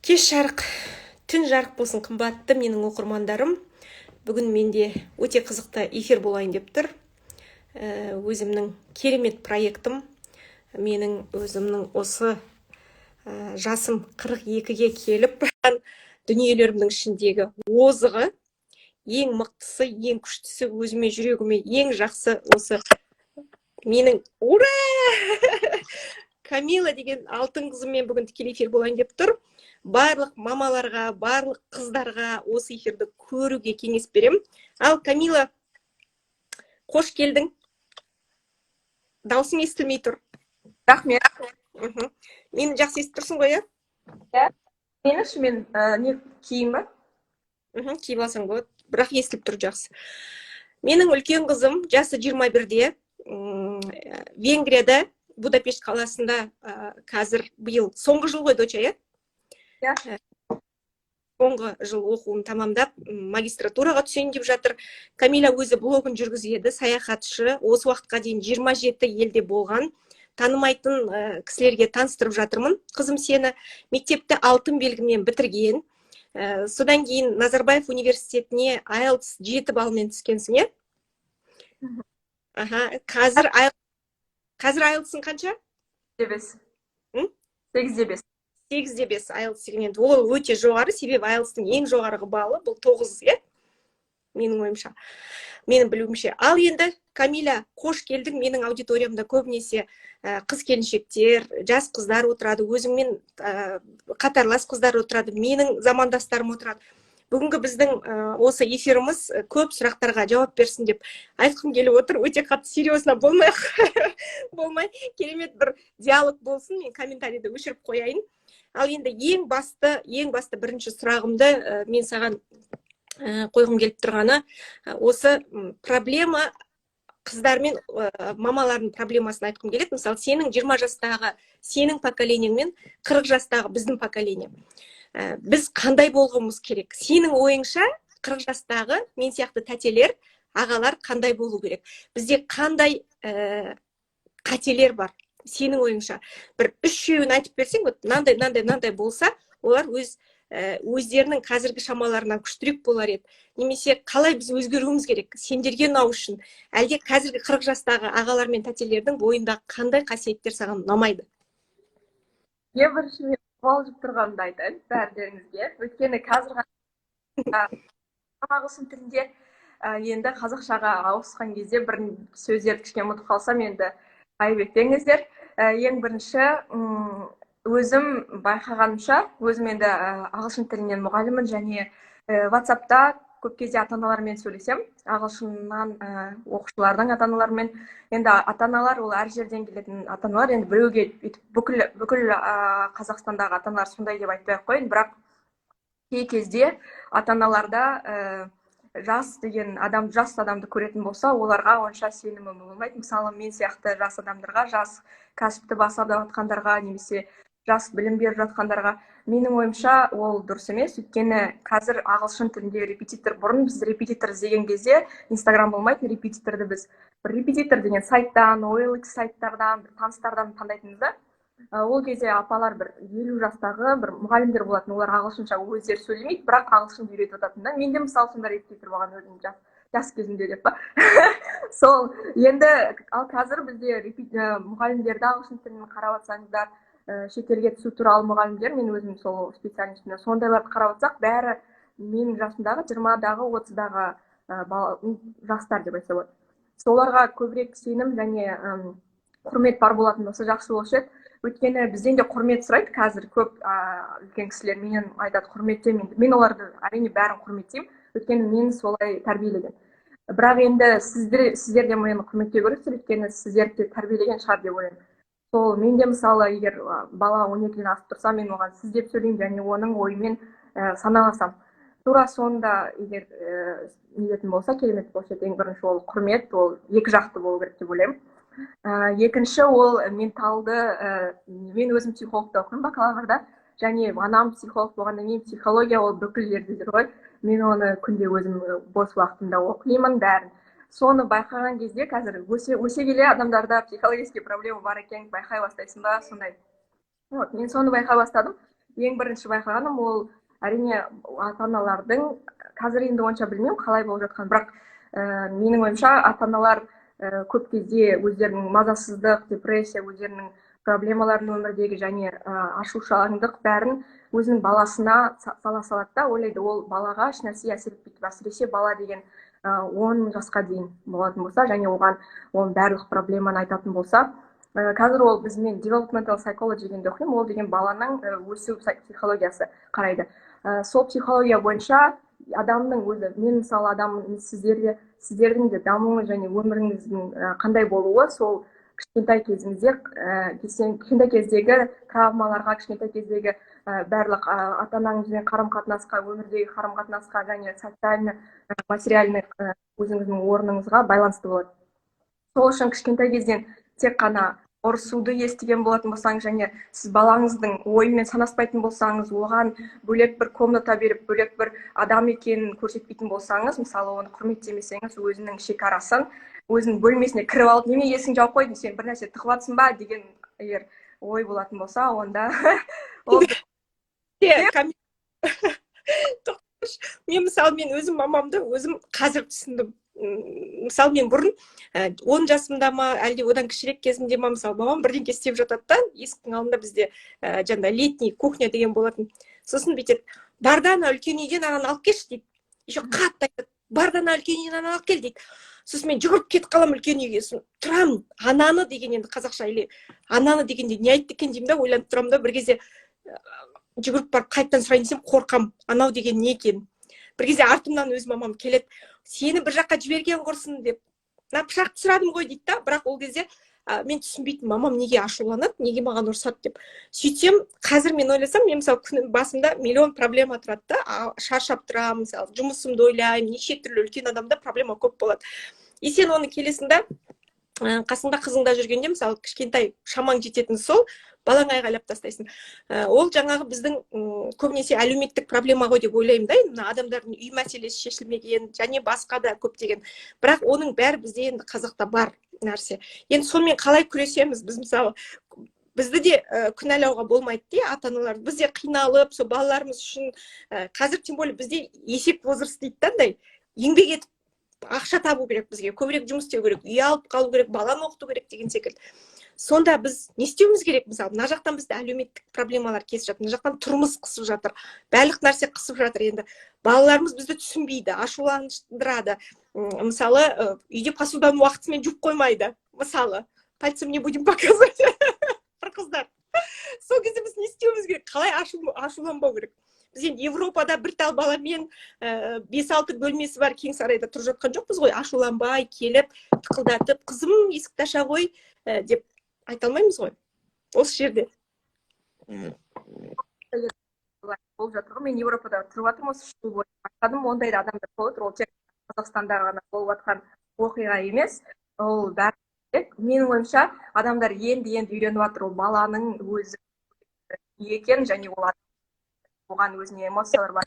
Кеш жарық, түн жарық болсын қымбатты менің оқырмандарым. Бүгін менде өте қызықты эфир болайын деп тұр. Өзімнің керемет проектім. Менің өзімнің осы жасым 42-ге келіп дүниелерімнің ішіндегі озығы, ең мықтысы, ең күштісі, өзіме жүрегіме ең жақсы осы менің ура! Камила деген алтын қызыммен бүгін тікелей эфир болайын деп тұр. Барлық мамаларға, барлық қыздарға осы эфирді көруге кеңес берем. Ал Камила, қош келдің. Даусың естілмей тұр. Рахмет. Мені жақсы естіп тұрсың ғой, иә? Мен не киім ба? Киіп алсаң болады, бірақ естіліп тұр жақсы. Менің үлкен қызым жасы 21-де, Венгрияда, Будапешт қаласында қазір биыл соңғы жыл ғой, доча, иә? Иә. Соңғы жыл оқуын тамамдап, магистратураға түсейін деп жатыр. Камила өзі блогын жүргізеді, саяхатшы. Осы уақытқа дейін 27 елде болған. Танымайтын кісілерге таныстырып жатырмын. Қызым сені мектепті алтын белгімен бітірген. Содан кейін Назарбаев университетіне IELTS 7 балмен түскенсің, иә? Қазір IELTS-ың қанша? 8. 8. 8-5 IELTS деген ол өте жоғары, себебі IELTS-тың ең жоғарғы балы бұл 9, иә? Менің ойымша, менің білуімше. Ал енді Камила, қош келдің. Менің аудиториямда көбінесе қыз келіншектер, жас қыздар отырады, өзіңмен қатарлас қыздар отырады, менің замандастарым отырады. Бүгінгі біздің осы эфиріміз көп сұрақтарға жауап берсін деп айтқым келіп отыр. Өте қатты серьезно болмай, керемет бір диалог болсын. Мен комментарийді өшіріп қояйын. Ал енді ең басты бірінші сұрағымды мен саған қойғым келіп тұрғаны, осы проблема қыздар мен мамалардың проблемасын айтқым келеді. Мысалы, сенің 20 жастағы сенің поколениең мен 40 жастағы біздің поколение. Біз қандай болғымыз керек? Сенің ойыңша 40 жастағы мен сияқты тәтелер, ағалар қандай болу керек? Бізде қандай қателер бар? Сенің ойыңша бір 3-4-ін айтып берсең, мынандай болса, олар өздерінің қазіргі шамаларынан күштірек болар еді. Немесе қалай біз өзгеруіміз керек? Сендерге ұнау үшін, әлде қазіргі 40 жастағы ағалар мен тәтелердің бойындағы қандай қасиеттер саған ұнамайды? Ең бірінші мен қобалжып тұрғанымды айтайын бәріңізге. Өйткені қазір ағылшын тілінде енді қазақшаға ауысқан кезде бір сөздерді кішкене ұмытып қалсам, енді айып етпеңіздер. Ең бірінші өзім байқағанымша, өзім енді ағылшын тілінен мұғаліммін, және WhatsApp-та көп кезде ата-аналармен сөйлесем, ағылшыннан оқушылардың ата-аналарымен. Енді ата-аналар ол әр жерден келетін ата-аналар, енді біреуге бүкіл Қазақстандағы ата-аналар сондай деп айтпай ақ қояйын, бірақ кей кезде ата-аналарда жас адамды көретін болса, оларға онша сенімі болмайды. Мысалы, мен сияқты жас адамдарға, жас кәсіпті бастап жатқандарға, немесе жас білім беріп жатқандарға, менің ойымша ол дұрыс емес. Өйткені қазір ағылшын тілінде репетитор, бұрын біз репетитор іздеген кезде Instagram болмайтын, репетиторды біз репетитор деген сайттан, OLX сайттардан, таныстардан таңдайтынбыз да. Ол кезде апалар бір 50 жастағы бір мұғалімдер болатын, олар ағылшынша өздері сөйлемейді, бірақ ағылшын үйретіп жататын да. Мен де мысалы сонда репетитор болған өзім жас кезімде деп па. Сол енді ал қазір бізде мұғалімдерді ағылшын тілін қарап жатсаңыздар, шетелге түсу туралы мұғалімдер, мен өзім сол специалистімде сондайларды қарап жатсақ, бәрі менің жасымдағы 20-дағы 30-дағы жастар деп айтса болады. Соларға көбірек сенім және құрмет бар болатын болса жақсы болушы еді. Өйткені бізден де құрмет сұрайды қазір көп үлкен кісілер. Менен айтады құрметте, мен оларды әрине бәрін құрметтеймін, өйткені мені солай тәрбиелеген. Бірақ енді сіздер де мені құрметтеу керексіздер, өйткені сіздерді тәрбиелеген шығар деп ойлаймын. Сол менде мысалы, егер бала 12-ден асып тұрса, мен оған сіз деп сөйлеймін, және оның ойымен саналасам. Тура сонда егер нелетін болса, керемет болса, ең бірінші ол құрмет, ол екі жақты болу керек деп ойлаймын. Екінші ол менталды, мен өзім психологта оқимын бакалаврда, және анам психолог болғанда, мен психология ол бүкіл жерде жүр ғой. Мен оны күнде өзім бос уақытымда оқимын бәрін. Соны байқаған кезде қазір өсе келе адамдарда психологический проблема бар екен байқай бастайсың ба, сондай. Мен соны байқай бастадым. ең бірінші байқағаным ол әрине ата аналардың, қазір енді онша білмеймін қалай болып жатқан, бірақ менің ойымша ата аналар көп кезде өздерінің мазасыздық, депрессия, өздерінің проблемаларын өмірдегі және ашушаңдық бәрін өзінің баласына сала салады да, ойлайды ол балаға ешнәрсе әсер етпейді, әсіресе бала деген 10 жасқа дейін болатын болса және оған барлық проблеманы айтатын болса, қазір ол мен developmental psychology дегенді оқимын, ол деген баланың өсу психологиясы қарайды. Сол психология бойынша адамның өзі, мен мысалы сіздердің де дамуы және өміріңіздің қандай болуы сол кішкентай кездегі травмаларға, кішкентай кездегі барлық ата-анаңызбен қарым-қатынасқа, өмірдегі қарым-қатынасқа және социальный, материальный өзіңіздің орныңызға байланысты болады. Сол үшін кішкентай кезден тек қана ұрысуды естіген болатын болсаңыз және сіз балаңыздың ойымен санаспайтын болсаңыз, оған бөлек бір комната беріп, бөлек бір адам екенін көрсетпейтін болсаңыз, мысалы оны құрметтемесеңіз, өзінің шекарасын өзінің бөлмесіне кіріп алып, неме есің жауып қойдың, сен бір нәрсе тығып жатсың ба деген егер ой болатын болса, онда мен мысалы мен өзім мамамды өзім қазір түсіндім. Мысалы мен бұрын 10 жасымда ма, әлде одан кішірек кезімде ма, мысалы мамам бірдеңке істеп жатады да, есіктің алдында бізде жаңағыдай летний кухня деген болатын. Сосын бүйтеді, бардана үлкен үйден ананы алып келші дейді. Еще қатты айтады, бардана үлкен үйден ананы алып кел дейді. Сосын мен жүгіріп кетіп қаламын үлкен үйге, тұрамын, ананы деген енді қазақша или ананы дегенде не айтты екен деймін да, ойланып тұрамын да, бір кезде жүгіріп барып қайтадан сұрайын десем қорқам, анау деген не екен. Бір кезде артымнан өз мамам келеді, сені бір жаққа жіберген құрсын деп, пышақты сұрадым ғой дейді да, бірақ ол кезде мен түсінбейтін, мамам неге ашуланады, неге маған ұрсады деп. Сөйтсем, қазір мен ойласам, мен мысалы күнім басымда миллион проблема тұрады да, шаршап тұрамын, мысалы жұмысымды ойлаймын, неше түрлі үлкен адамда проблема көп болады. И сен оны келесіңді, қасыңда қызыңда жүргенде, мысалы кішкентай шамаң жететін сол, балаңа айғайлап тастайсың. Ол жаңағы біздің көбінесе әлеуметтік проблема ғой деп ойлаймын да, адамдардың үй мәселесі шешілмеген және басқа да көптеген. Бірақ оның бәрі бізде енді қазақта бар нәрсе. Енді сонымен қалай күресеміз? Біз мысалы бізді де күнәлауға болмайды де, ата-аналар. Біз де қиналып, сол балаларымыз үшін қазір тем более бізде есеп возраст дейді да, еңбек етіп ақша табу керек бізге, көбірек жұмыс істеу керек, үй алып қалу керек, баланы оқыту керек деген секілді. Сонда біз не істеуіміз керек? Мысалы, мына жақтан бізді әлеуметтік проблемалар кесіп жатыр, мына жақтан тұрмыс қысып жатыр, барлық нәрсе қысып жатыр. Енді балаларымыз бізді түсінбейді, ашуландырады. Мысалы, үйде посуданы уақытымен жуып қоймайды. Мысалы, пальцем не будем показывать. Бір қыздар. Сол кезде біз не істеуіміз керек? Қалай ашуланбау керек? Біз енді Европада бір тал баламен 5-6 бөлмесі бар кең сарайда тұрып жатқан жоқпыз ғой, ашуланбай келіп, тықылдатып, қызым есікті аша ғой деп айта алмаймыз ғой. Осы жерде. Болып жатыр ғой, мен Европада тұрып жатырмын, осы жыл бойы байқадым, ондай да адамдар болып отыр, ол тек Қазақстанда ғана болып жатқан оқиға емес, ол бәрі. Менің ойымша, адамдар енді үйреніп жатыр, ол баланың өзі екен және оған өзіне эмоциялар бар.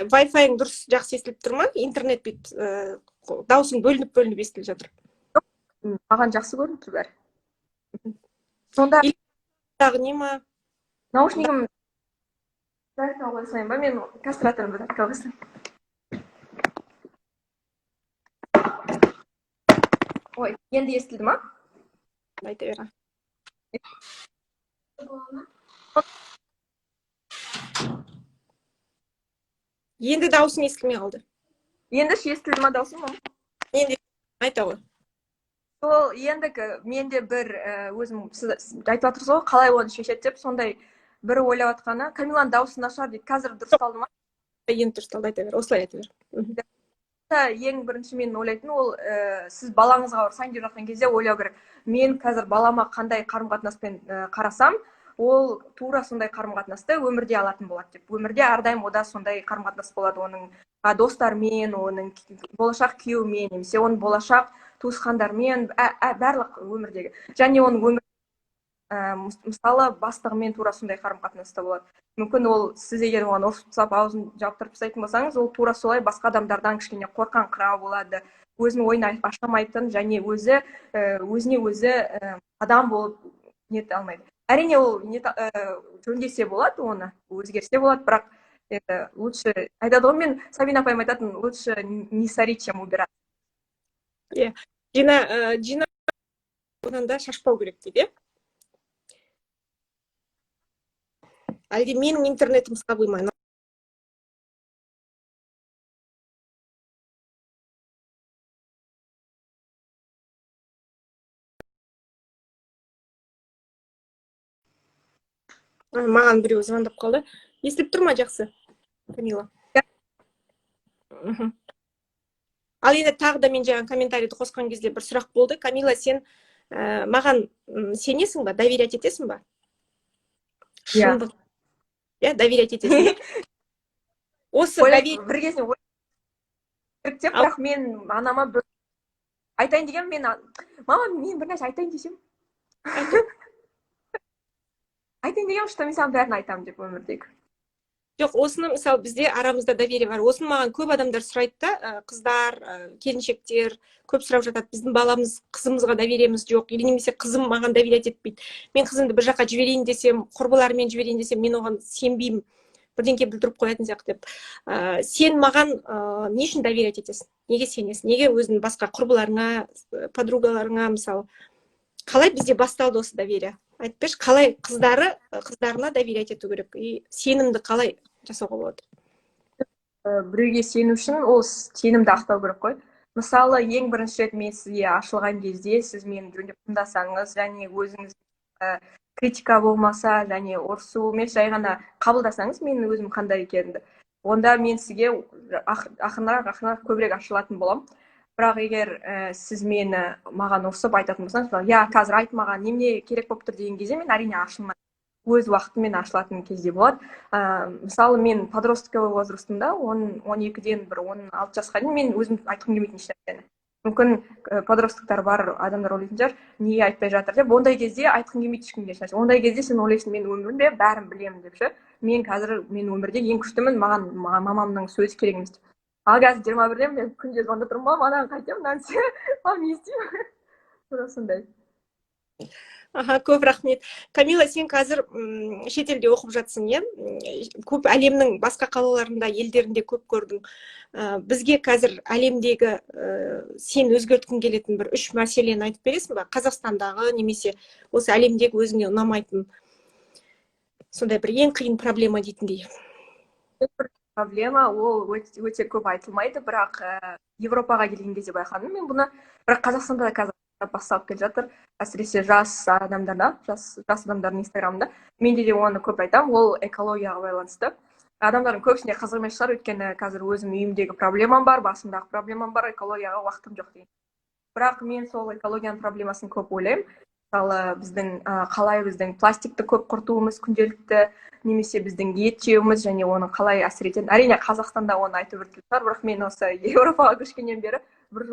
Wi-Fi-ң дұрыс жақсы естіліп тұр ма? Интернет бит даусың бөлініп естіліп жатыр. Маған жақсы көрініп тұр бәрі. Сонда не ма? наушнигім зарядқа қойсайын ба? Мен кастраторымды зарядқа қойсам. Ой, енді естілді ма? Айта бер. Енді даусың естілмей қалды. Енді естілді ма даусың? Енді айта ғой. Сол ендікі менде бір өзім айтып жатырсыз ғой, қалай оны шешеді деп, сондай бір ойлап жатқаны, Камиланың дауысы нашар дейді. Қазір дұрысталды ма? Енді дұрысталды, айта бер. Осылай айта бер. Ең бірінші мен ойлайтын ол, сіз балаңызға ұрсайын деп жатқан кезде ойлау керек. Мен қазір балама қандай қарым-қатынаспен қарасам, ол тура сондай қарым-қатынасты өмірде алатын болады деп. Өмірде әрдайым ода сондай қарым-қатынас болады оның достармен, оның болашақ күйеуімен, немесе оның болашақ туысқандармен, барлық өмірдегі. Және оның мысалы бастығымен тура сондай қарым-қатынаста болады. Мүмкін ол сіз егер оған ұрсып тастап аузын жауып тұрып тастайтын болсаңыз, ол тура солай басқа адамдардан кішкене қорқаңқырау болады, өзінің ойын ашамайтын және өзіне өзі адам болып нете алмайды. әрине ол жөндесе болады, оны өзгерсе болады, бірақ это лучше айтады ғой, мен Сабина апайым айтатын, лучше не сорить, чем убирать. Иә, жина одан да шашпау керек дейді, иә? Әлде менің интернетім сабылмай ма? Маған біреу звондап қалды. Естіліп тұр ма жақсы, Камила? Мгм. Ал енді тағы да мен жаңа комментарийді қосқан кезде бір сұрақ болды. Камила, сен маған сенесің ба, доверять етесің ба? Иә. Шындық. Иә, доверять етесің ба? Осы бір кезінде ойлап деп, бірақ мен анама айтайын дегем, мама, мен бір нәрсе айтайын десем, айтайын дегем, что мен саған бәрін айтамын деп өмірдегі. Жоқ, осыны мысалы бізде арамызда доверие бар. Осыны маған көп адамдар сұрайды да, қыздар, келіншектер көп сұрап жатады. Біздің баламыз, қызымызға довериеміз жоқ, или немесе қызым маған доверять етпейді. Мен қызымды бір жаққа жіберейін десем, құрбыларымен жіберейін десем, мен оған сенбеймін, бірдеңке білдіріп қоятын сияқты деп. Сен маған не үшін доверять етесің? Неге сенесің? Неге өзің басқа құрбыларыңа, подругаларыңа, мысалы, қалай бізде басталды осы доверие? Айтып берші, қалай қыздарына доверять ету керек, и сенімді қалай жасауға болады? Біреуге сену үшін ол сенімді ақтау керек қой. Мысалы, ең бірінші рет мен сізге ашылған кезде, сіз мені жөндеп тыңдасаңыз, және өзіңіз критика болмаса, және ұрсу емес, жай ғана қабылдасаңыз менің өзім қандай екенімді, онда мен сізге ақырырақ көбірек ашылатын боламын. Бірақ егер сіз маған ұрсып айтатын болсаңыз, я қазір айт маған, немене керек болып тұр деген кезде, мен әрине ашылмаймын. Өз уақытымен ашылатын кезде болады. Мысалы, мен подростковый возрастымда 12-ден бір 16 жасқа дейін мен өзім айтқым келмейтін нәрсені. Мүмкін подростктар бар адамдар ойлайтын шығар, неге айтпай жатыр деп. Ондай кезде айтқым келмейді ешкімге еш нәрсе. Ондай кезде сен ойлайсың, мен өмірімде бәрін білемін деп ше. Мен өмірде ең күштімін, маған мамамның сөзі керек емес. Ал қазір 21-ден мен күнде звондап тұрмын, мама, мынаны қайтемін, мынаны істеймін, мам, не істеймін? Тура сондай. Көп рахмет. Камила, сен қазір шетелде оқып жатсың, иә? Көп әлемнің басқа қалаларында, елдерінде көп көрдің. Бізге қазір әлемдегі сен өзгерткің келетін бір 3 мәселені айтып бересің ба? Қазақстандағы немесе осы әлемдегі өзіңе ұнамайтын сондай бір ең қиын проблема дейтіндей. Проблема ол өте көп айтылмайды, бірақ Европаға келген кезде байқадым мен бұны. Бірақ Қазақстанда да қазір басталып келе жатыр, әсіресе жас адамдардың инстаграмында. Менде де оны көп айтамын, ол экологияға байланысты. Адамдардың көбісіне қызық емес шығар, өйткені қазір өзім үйімдегі проблемам бар, басымдағы проблемам бар, экологияға уақытым жоқ деген. Бірақ мен сол экологияның проблемасын көп ойлаймын. Мысалы, қалай біздің пластикті көп құртуымыз күнделікті, немесе біздің ет жеуіміз және оның қалай әсер ететінін. Әрине Қазақстанда оны айтып өткен шығар, бірақ мен осы Еуропаға көшкеннен бері бір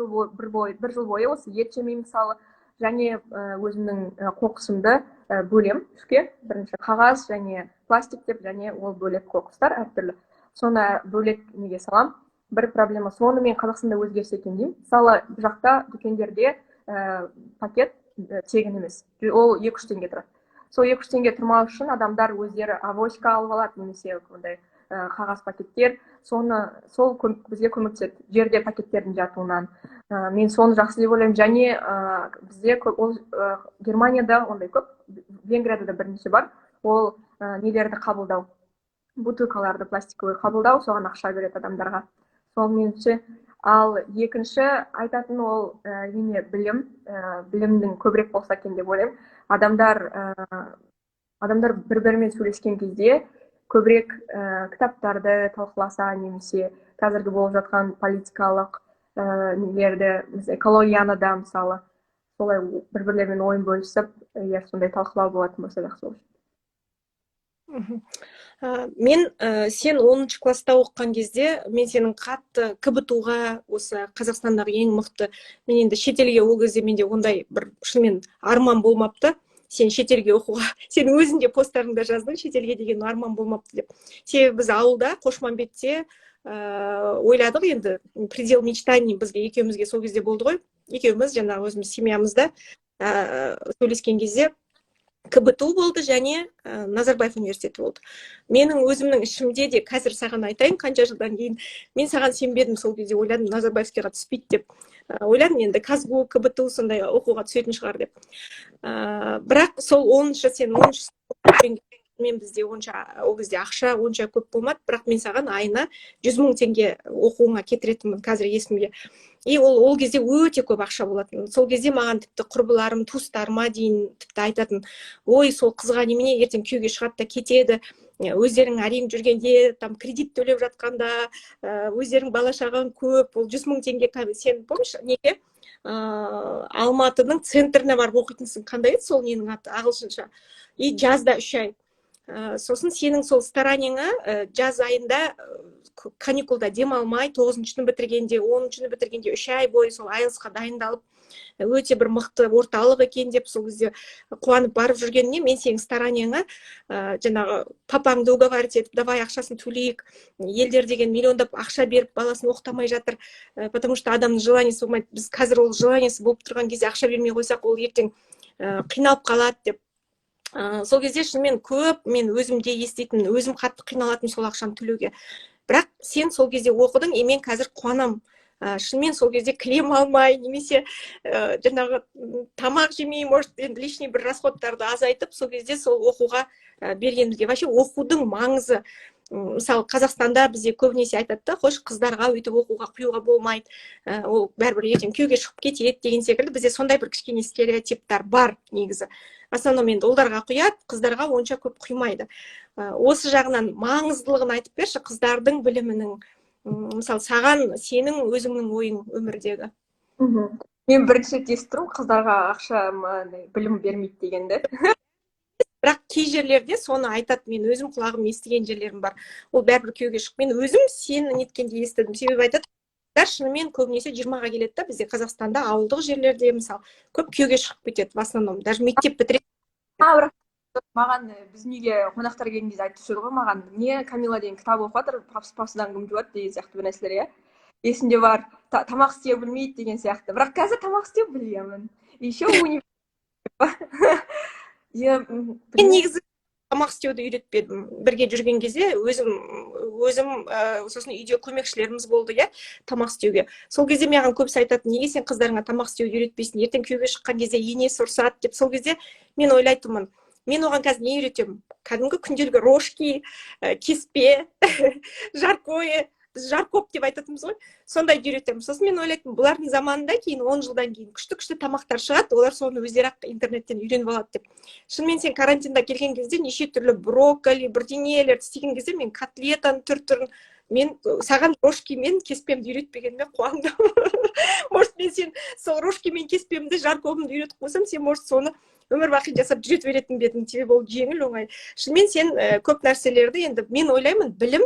жыл бойы осы ет жемеймін мысалы, және өзімнің қоқысымды бөлем үшке. Бірінші қағаз және пластик деп, және ол бөлек қоқыстар әртүрлі. Соны бөлек неге салам. Бір проблема соны мен Қазақстанда өзгерсе екен деймін. Мысалы, бұл жақта дүкендерде пакет тегін емес. Ол 2-3 теңге тұрады. Сол 2-3 теңге тұрмау үшін адамдар өздері авоська алып алады, немесе ондай қағаз пакеттер. Сол бізге көмектеседі жерде пакеттердің жатуынан. Мен соны жақсы деп ойлаймын. Және бізде Германияда ондай көп, Венгрияда да бірнеше бар. Ол нелерді қабылдау, бутылкаларды пластиковый қабылдау, соған ақша береді адамдарға. Сол меніңше. Ал екінші айтатын ол білімнің көбірек болса екен деп ойлаймын. Адамдар бір-бірімен сөйлескен кезде көбірек кітаптарды талқыласа, немесе қазіргі болып жатқан политикалық экологияны да мысалы солай бір-бірлерімен ойын бөлісіп, егер сондай талқылау болатын болса жақсы olur. Мен сен 10-шы класста оқыған кезде мен сенің қатты КБТУ-ға, осы Қазақстандағы ең мықты, мен енді шетелге ол кезде менде ондай бір шынымен арман болмапты. Сен шетелге оқуға, сен өзінде посттарыңда жаздың, шетелге деген арман болмапты деп. Себебі біз ауылда, Қошмамбетте ойладық енді, предел мечтаний бізге екеумізге сол кезде болды ғой. Екеуміз жаңағы өзіміз семьямызда сөйлескен кезде КБТУ болды және Назарбаев университеті болды. Менің өзімнің ішімде де қазір саған айтайын, қанша жылдан кейін мен саған сенбедім, сол кезде ойладым Назарбаевскийға түспейді деп. Ойладым енді Казгу, КБТУ сондай оқуға түсетін шығар деп. Бірақ сол 10-шы сен 10-шы мен бізде онша ол кезде ақша онша көп болмады, бірақ мен саған айына 100 000 теңге оқуыңа кетіретінмін қазір есімде. И ол кезде өте көп ақша болатын. Сол кезде маған тіпті құрбыларым, туыстарыма дейін тіпті айтатын, ой, сол қызға немене ертең күйеуге шығады да кетеді, өздерің әрең жүргенде там кредит төлеп жатқанда, өздерің бала шағаң көп, ол 100 000 теңге, сен помнишь, неге Алматының центріне барып оқитынсың, қандай еді сол ненің аты, ағылшынша, и жазда 3 ай. Сосын сенің сол старанияңа жаз айында каникулда демалмай 9-шыны бітіргенде, 10-шыны бітіргенде 3 ай бойы сол IELTS-қа дайындалып, өте бір мықты орталық екен деп сол кезде қуанып барып жүргеніне, мен сенің старанияңа жаңағы папаңды уговаривать етіп, давай ақшасын төлейік, елдер деген миллиондап ақша беріп баласын оқытамай жатыр, потому что адамның желаниесі болмайды. Біз қазір ол желаниесі болып тұрған кезде ақша бермей қойсақ, ол ертең қиналып қалады деп. Сол кезде шынымен көп мен өзімде еститін, өзім қатты қиналатын сол ақшаны төлеуге. Бірақ сен сол кезде оқыдың, мен қазір қуанам. Шынымен сол кезде кілем алмай, немесе жаңағы тамақ жемей, может, лишний бір расходтарды азайтып, сол кезде сол оқуға бергенімізге. Вообще оқудың маңызы, мысалы Қазақстанда бізде көбінесе айтады да, қош қыздарға өйтіп оқуға құюға болмайды, ол бәрібір ертең күйеуге шығып кетеді деген секілді. Бізде сондай бір кішкене стереотиптар бар негізі. В основном енді ұлдарға құяды, қыздарға онша көп құймайды. Осы жағынан маңыздылығын айтып берші, қыздардың білімінің, мысалы саған сенің өзіңнің ойың өмірдегі. Мен бірінші рет естідім қыздарға ақша білім бермейді дегенді. Бірақ кей жерлерде соны айтады, мен өзім құлағым естіген жерлерім бар. Ол бәрібір күйеуге шығып, мен өзім сені неткенде естідім. Себебі айтады, шынымен көбінесе 20-ға келеді да, бізде Қазақстанда ауылдық жерлерде мысалы көп күйеуге шығып кетеді в основном, даже мектеп бітіреді. Бірақ маған біздің үйге қонақтар келген кезде айтып жүрді ғой, маған не Камила деген кітап оқып жатыр, папсыдан кім жуады деген сияқты бір нәрселер, иә. Есімде бар, тамақ істеу білмейді деген сияқты. Бірақ қазір тамақ істеу білемін. Еще мен негізі тамақ істеуді үйретпедім. Бірге жүрген кезде өзім сосын үйде көмекшілеріміз болды, иә, тамақ істеуге. Сол кезде маған көбісі айтады, неге сен қыздарыңа тамақ істеуді үйретпейсің, ертең күйеуге шыққан кезде енесі ұрсады деп. Сол кезде мен ойлайтынмын, мен оған қазір не үйретемін? Кәдімгі күнделігі рожки, кеспе, жаркое, біз жаркоп деп айтатынбыз ғой, сондай үйретемін. Сосын мен ойлайтын, бұлардың заманында кейін 10 жылдан кейін күшті тамақтар шығады, олар соны өздері-ақ интернеттен үйреніп алады деп. Шынымен сен карантинда келген кезде неше түрлі брокколи, бірдеңелер істеген кезде мен котлетаның түр-түрін, мен саған рожки мен кеспемді үйретпегеніме қуандым. Может, мен сен сол рожки мен кеспемді, жаркобымды үйретіп қойсам, сен может соны өмір бақи жасап жүрет беретін бедің, тебе ол жеңіл, оңай. Шынымен сен көп нәрселерді, енді мен ойлаймын, білім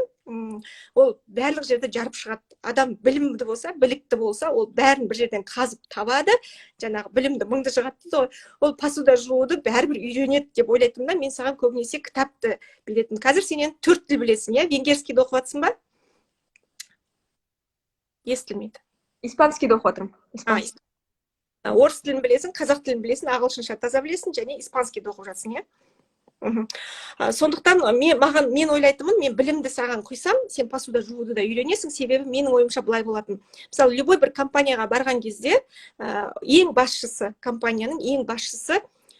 ол барлық жерде жарып шығады. Адам білімді болса, білікті болса, ол бәрін бір жерден қазып табады, жаңағы білімді мыңды шығады ғой. Ол посуда жууды бәрібір үйренеді деп ойлайтын да, мен саған көбінесе кітапты беретін. Қазір сенен 4 тіл білесің, иә? Венгерскийді оқып жатсың ба? Естілмейді. Испанскийді оқып жатырмын. Орыс тілін білесің, қазақ тілін білесің, ағылшынша таза білесің, және испанскийді оқып жатсың, иә? Сондықтан мен ойлайтынмын, мен білімді саған құйсам, сен посуда жууды да үйренесің, себебі менің ойымша былай болатын. Мысалы, любой бір компанияға барған кезде, компанияның ең басшысы,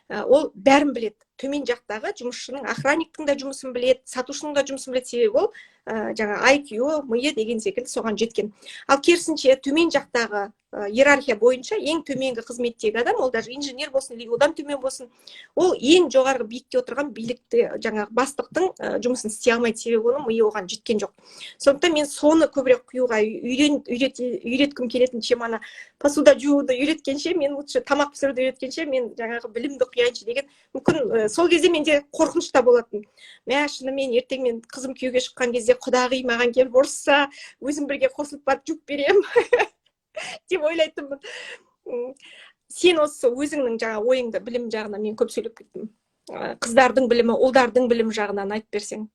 ол бәрін біледі. Төмен жақтағы жұмысшының, охранниктің да жұмысын біледі, сатушының да жұмысын біледі, себебі ол жаңа IQ, миы деген секілді соған жеткен. Ал керісінше төмен жақтағы иерархия бойынша ең төменгі қызметтегі адам, ол даже инженер болсын, или одан төмен болсын, ол ең жоғарғы биікте отырған билікті, жаңағы бастықтың жұмысын істей алмайды, себебі оның миы оған жеткен жоқ. Сондықтан мен соны көбірек құюға үйреткім келетін, чем ана посуда жууды үйреткенше, мен лучше тамақ пісіруді үйреткенше, мен жаңағы білімді құяйыншы деген. Мүмкін сол кезде менде қорқыныш та болатын. Шынымен ертең мен қызым күйеуге шыққан кезде құдағи маған келіп ұрысса, өзім бірге қосылып барып жуып берем деп ойлайтынмын. Сен осы өзіңнің жаңа ойыңды білім жағынан мен көп сөйлеп кеттім. Қыздардың білімі, ұлдардың білім жағынан айтып берсең.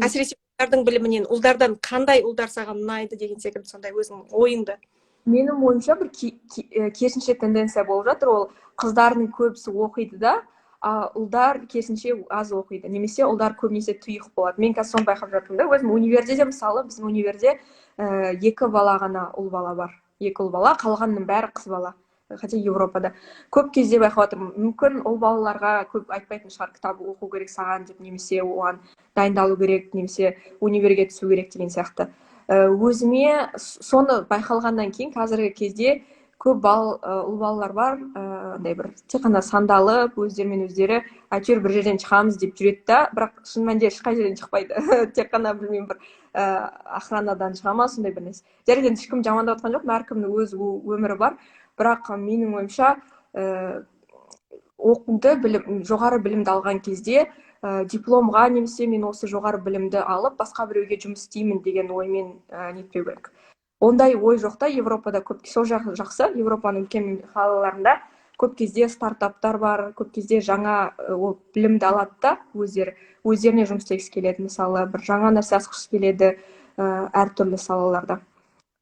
Әсіресе ұлдардың білімінен, ұлдардан қандай ұлдар саған ұнайды деген секілді сондай өзіңнің ойыңды. Менің ойымша бір керісінше тенденция болып жатыр, ол қыздардың көбісі оқиды да, ұлдар керісінше аз оқиды, немесе ұлдар көбінесе тұйық болады. Мен қазір соны байқап жатырмын да, өзім универде де, мысалы біздің универде 2 бала ғана ұл бала бар, 2 ұл бала, қалғанның бәрі қыз бала. Хотя Европада көп кезде байқап жатырмын, мүмкін ұл балаларға көп айтпайтын шығар, кітап оқу керек саған деп, немесе оған дайындалу керек, немесе универге түсу керек деген сияқты. Өзіме соны байқалғаннан кейін қазіргі кезде көп ұл балалар бар, андай бір тек қана сандалып, өздерімен өздері әйтеуір бір жерден шығамыз деп жүреді да, бірақ шын мәнінде ешқай жерден шықпайды. Тек қана білмеймін, бір охранадан шыға ма, сондай бір нәрсе. Жарайды, ешкім жамандап жатқан жоқпын, әркімнің өз өмірі бар. Бірақ менің ойымша оқуды, жоғары білімді алған кезде дипломға, немесе мен осы жоғары білімді алып басқа біреуге жұмыс істеймін деген оймен нетпеу керек. Ондай ой жоқ та Европада көп. Сол жақсы, Европаның үлкен қалаларында көп кезде стартаптар бар, көп кезде жаңа білімді алады да өздеріне жұмыс істегісі келеді. Мысалы, бір жаңа нәрсе асқысы келеді әртүрлі салаларда.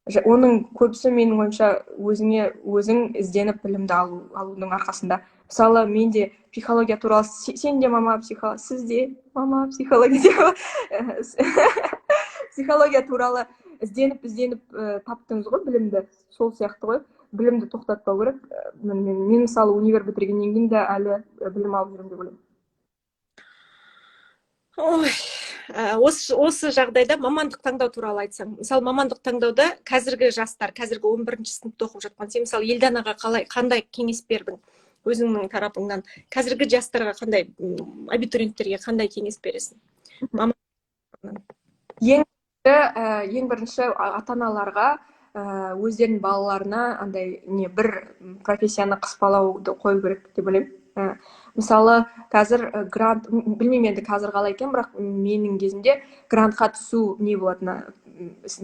Оның көбісі менің ойымша өзің ізденіп білімді алудың арқасында. Мысалы, мен де психология туралы, сен де мама психология, сіз де мама психология психология туралы ізденіп таптыңыз ғой білімді. Сол сияқты ғой, білімді тоқтатпау керек. Мен мысалы универ бітіргеннен кейін де әлі білім алып жүрмін деп ойлаймын. Ой, осы жағдайда мамандық таңдау туралы айтсам, мысалы мамандық таңдауда қазіргі жастар, қазіргі 11-ші сыныпта оқып жатқан, сен мысалы Елданаға қандай кеңес бердің өзіңнің тарапыңнан? Қазіргі жастарға қандай, абитуриенттерге қандай кеңес бересің? Ең бірінші ата-аналарға өздерінің балаларына андай бір профессияны қыспалауды қою керек деп ойлаймын. Мысалы, қазір грант, білмеймін енді қазір қалай екен, бірақ менің кезімде грантқа түсу не болатыны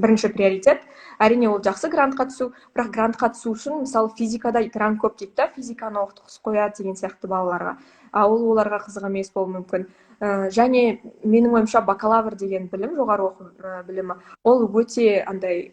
бірінші приоритет. Әрине ол жақсы грантқа түсу, бірақ грантқа түсу үшін, мысалы, физикада грант көп дейді да, физиканы оқытқысы қояды деген сияқты балаларға. Оларға қызық емес болуы мүмкін. Және менің ойымша бакалавр деген білім, жоғары оқу білімі, ол өте андай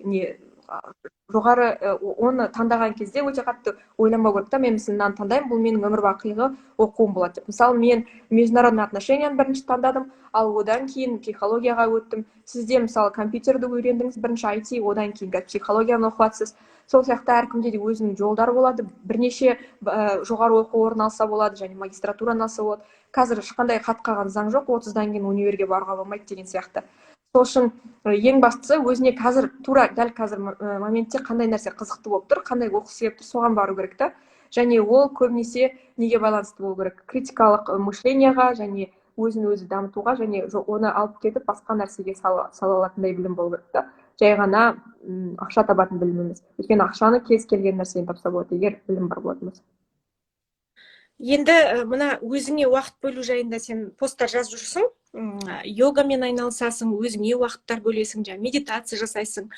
жоғары, оны таңдаған кезде өте қатты ойланбау керек та, мен мынаны таңдаймын, бұл менің өмір бақилығы оқуым болады деп. Мысалы, мен международный отношенияны бірінші таңдадым, ал одан кейін психологияға өттім. Сізде мысалы компьютерді үйрендіңіз, бірінші IT, одан кейін психологияны оқып жатсыз. Сол сияқты әркімде де өзінің жолдары болады. Бірнеше жоғары оқу орнын алса болады, және магистратураны алса болады. Қазір ешқандай қатқаған заң жоқ, 30-дан кейін универге баруға болмайды деген сияқты. Сол үшін ең бастысы өзіне дәл қазір моментте қандай нәрсе қызықты болып тұр, қандай оқысы келіп тұр, соған бару керек та. Және ол көбінесе неге байланысты болу керек? Критикалық мышленияға, және өзін-өзі дамытуға, және оны алып кетіп басқа нәрсеге сала алатындай білім болу керек та. Жай ғана ақша табатын білім емес. Өйткені ақшаны кез келген нәрседен тапса болады, егер білім бар болатын болса. Енді мына өзіңе уақыт бөлу жайында сен посттар жазып жүрсің, йогамен айналысасың, өзіңе уақыттар бөлесің, медитация жасайсың.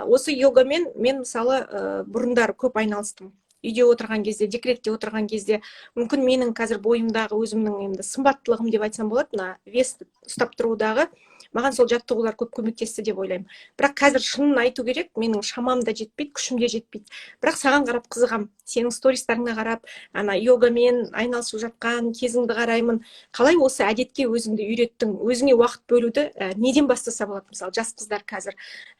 Осы йогамен мен мысалы бұрындар көп айналыстым. Үйде отырған кезде, декретте отырған кезде, мүмкін менің қазір бойымдағы өзімнің енді сымбаттылығым деп айтсам болады, мына весті ұстап тұрудағы маған сол жаттығулар көп көмектесті деп ойлаймын. Бірақ қазір шынын айту керек, менің шамам да жетпейді, күшім де жетпейді. Бірақ саған қарап қызығам, сенің стористарыңа қарап, ана йогамен айналысып жатқан кезіңді қараймын. Қалай осы әдетке өзіңді үйреттің? Өзіңе уақыт бөлуді неден бастаса болады, мысалы, жас қыздар қазір?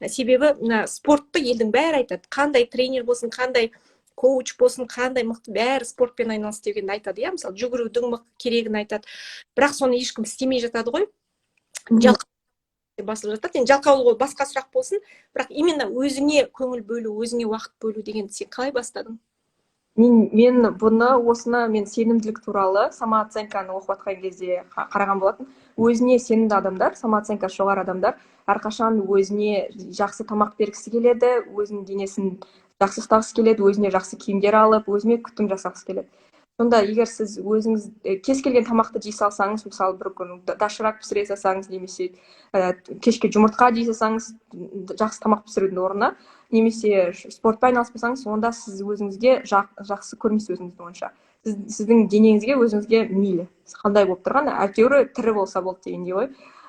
Себебі спортты елдің бәрі айтады. Қандай тренер болсын, қандай коуч болсын, қандай мықты, бәрі спортпен айналыс дегенді айтады. Мысалы, жүгірудің керегін айтады. Бірақ соны ешкім істемей жатады ғой. Басылып жатады. Енді жалқаулық ол басқа сұрақ болсын, бірақ именно өзіңе көңіл бөлу, өзіңе уақыт бөлу дегенді сен қалай бастадың? Мен сенімділік туралы самооценканы оқып жатқан кезде қараған болатын. Өзіне сенімді адамдар, самооценкасы жоғары адамдар, әрқашан өзіне жақсы тамақ бергісі келеді, өзінің денесін жақсы ұстағысы келеді, өзіне жақсы киімдер алып, өзіне күтім жасағысы келеді. Сонда егер сіз өзіңіз кез келген тамақты жей салсаңыз, мысалы бір күн доширак пісіре салсаңыз, немесе кешке жұмыртқа жей салсаңыз, жақсы тамақ пісірудің орнына, немесе спортпен айналыспасаңыз, онда сіз өзіңізге жақсы көрмейсіз өзіңіздің ойынша. Сіздің денеңізге өзіңізге мейлі. Қандай болып тұрған, әйтеуір тірі болса болды дегендей ғой.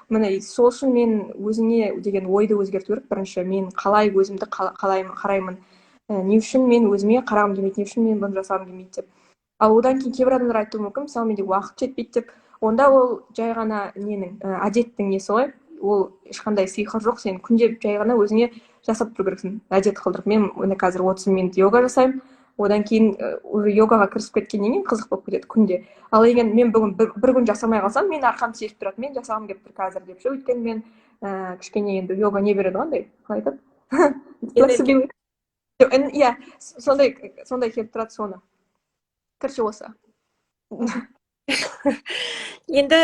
Міне сол үшін мен өзіңе деген ойды өзгерту керек. Бірінші мен қалай өзімді қараймын, не үшін мен өзіме қарағым келмейді, не үшін мен бұны жасағым келмейді деп. ал одан кейін кейбір адамдар айтуы мүмкін, мысалы менде уақыт жетпейді деп. Онда ол жай ғана ненің әдеттің несі ғой. Ол ешқандай сиқыр жоқ. Сен күнде жай ғана өзіңе жасап тұру керексің, әдет қылдырып. Мен міне қазір 30 минут йога жасаймын. Одан кейін уже йогаға кірісіп кеткеннен кейін қызық болып кетеді күнде. Ал егер мен бүгін бір күн жасамай қалсам, мен арқам сезіп тұрады. Мен жасағым келіп тұр қазір деп ше. Өйткені мен кішкене енді йога не береді ғой, андай қалай айтады? Flexibility. Иә, сондай келіп тұрады соны. Короче, осы. Енді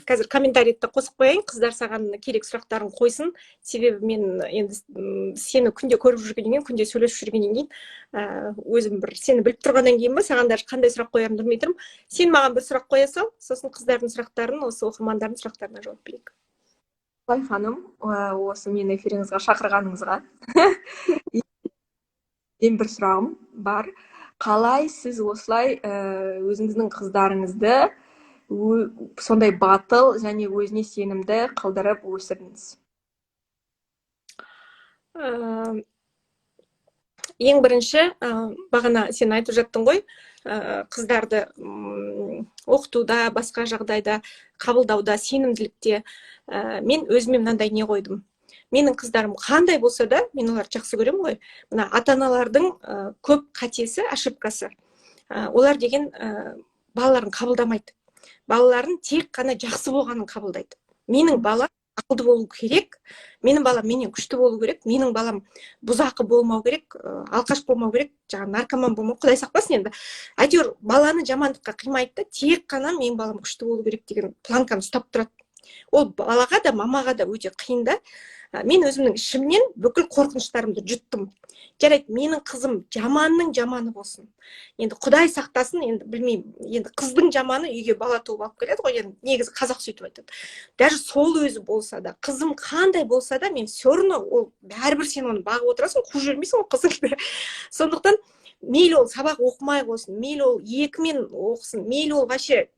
қазір комментарийді қосып қояйын, қыздар саған керек сұрақтарын қойсын. Себебі мен енді сені күнде көріп жүргеннен кейін, күнде сөйлесіп жүргеннен кейін, өзім бір сені біліп тұрғаннан кейін ба, саған даже қандай сұрақ қоярымды білмей тұрмын. Сен маған бір сұрақ қоя сал, сосын қыздардың сұрақтарын, осы оқырмандардың сұрақтарына жауап берейік. Олай ханым, осы мені эфиріңізге шақырғаныңызға ең бір сұрағым бар. Қалай сіз осылай өзіңіздің қыздарыңызды сондай батыл және өзіне сенімді қылдырып өсірдіңіз? Ең бірінші, бағана сен айтып жаттың ғой, қыздарды оқытуда, басқа жағдайда, қабылдауда, сенімділікте. Мен өзіме мынандай не қойдым. Менің қыздарым қандай болса да, мен оларды жақсы көремін ғой. Мына ата-аналардың көп қатесі, ошибкасы. Олар деген балаларын қабылдамайды. Балаларын тек қана жақсы болғанын қабылдайды. Менің балам ақылды болу керек, менің балам менен күшті болу керек, менің балам бұзақы болмау керек, алқаш болмау керек, жаңағы наркоман болмау, Құдай сақтасын енді. Әйтеуір баланы жамандыққа қимайды да, тек қана менің балам күшті болу керек деген планканы ұстап тұрады. Ол балаға да, мамаға да өте қиын да. Мен өзімнің ішімнен бүкіл қорқыныштарымды жұттым. Жарайды, менің қызым жаманның жаманы болсын. Енді Құдай сақтасын, енді білмеймін. Енді қыздың жаманы үйге бала туып алып келеді ғой, енді негізі қазақ сөйтіп айтады. Даже сол өзі болса да, қызым қандай болса да, мен все равно ол бәрібір сен оны бағып отырасың, қуып жүрмейсің ол қызыңды. Сондықтан мейлі ол сабақ оқымай қойсын, мейлі ол 2-мен оқысын, мейлі ол вообще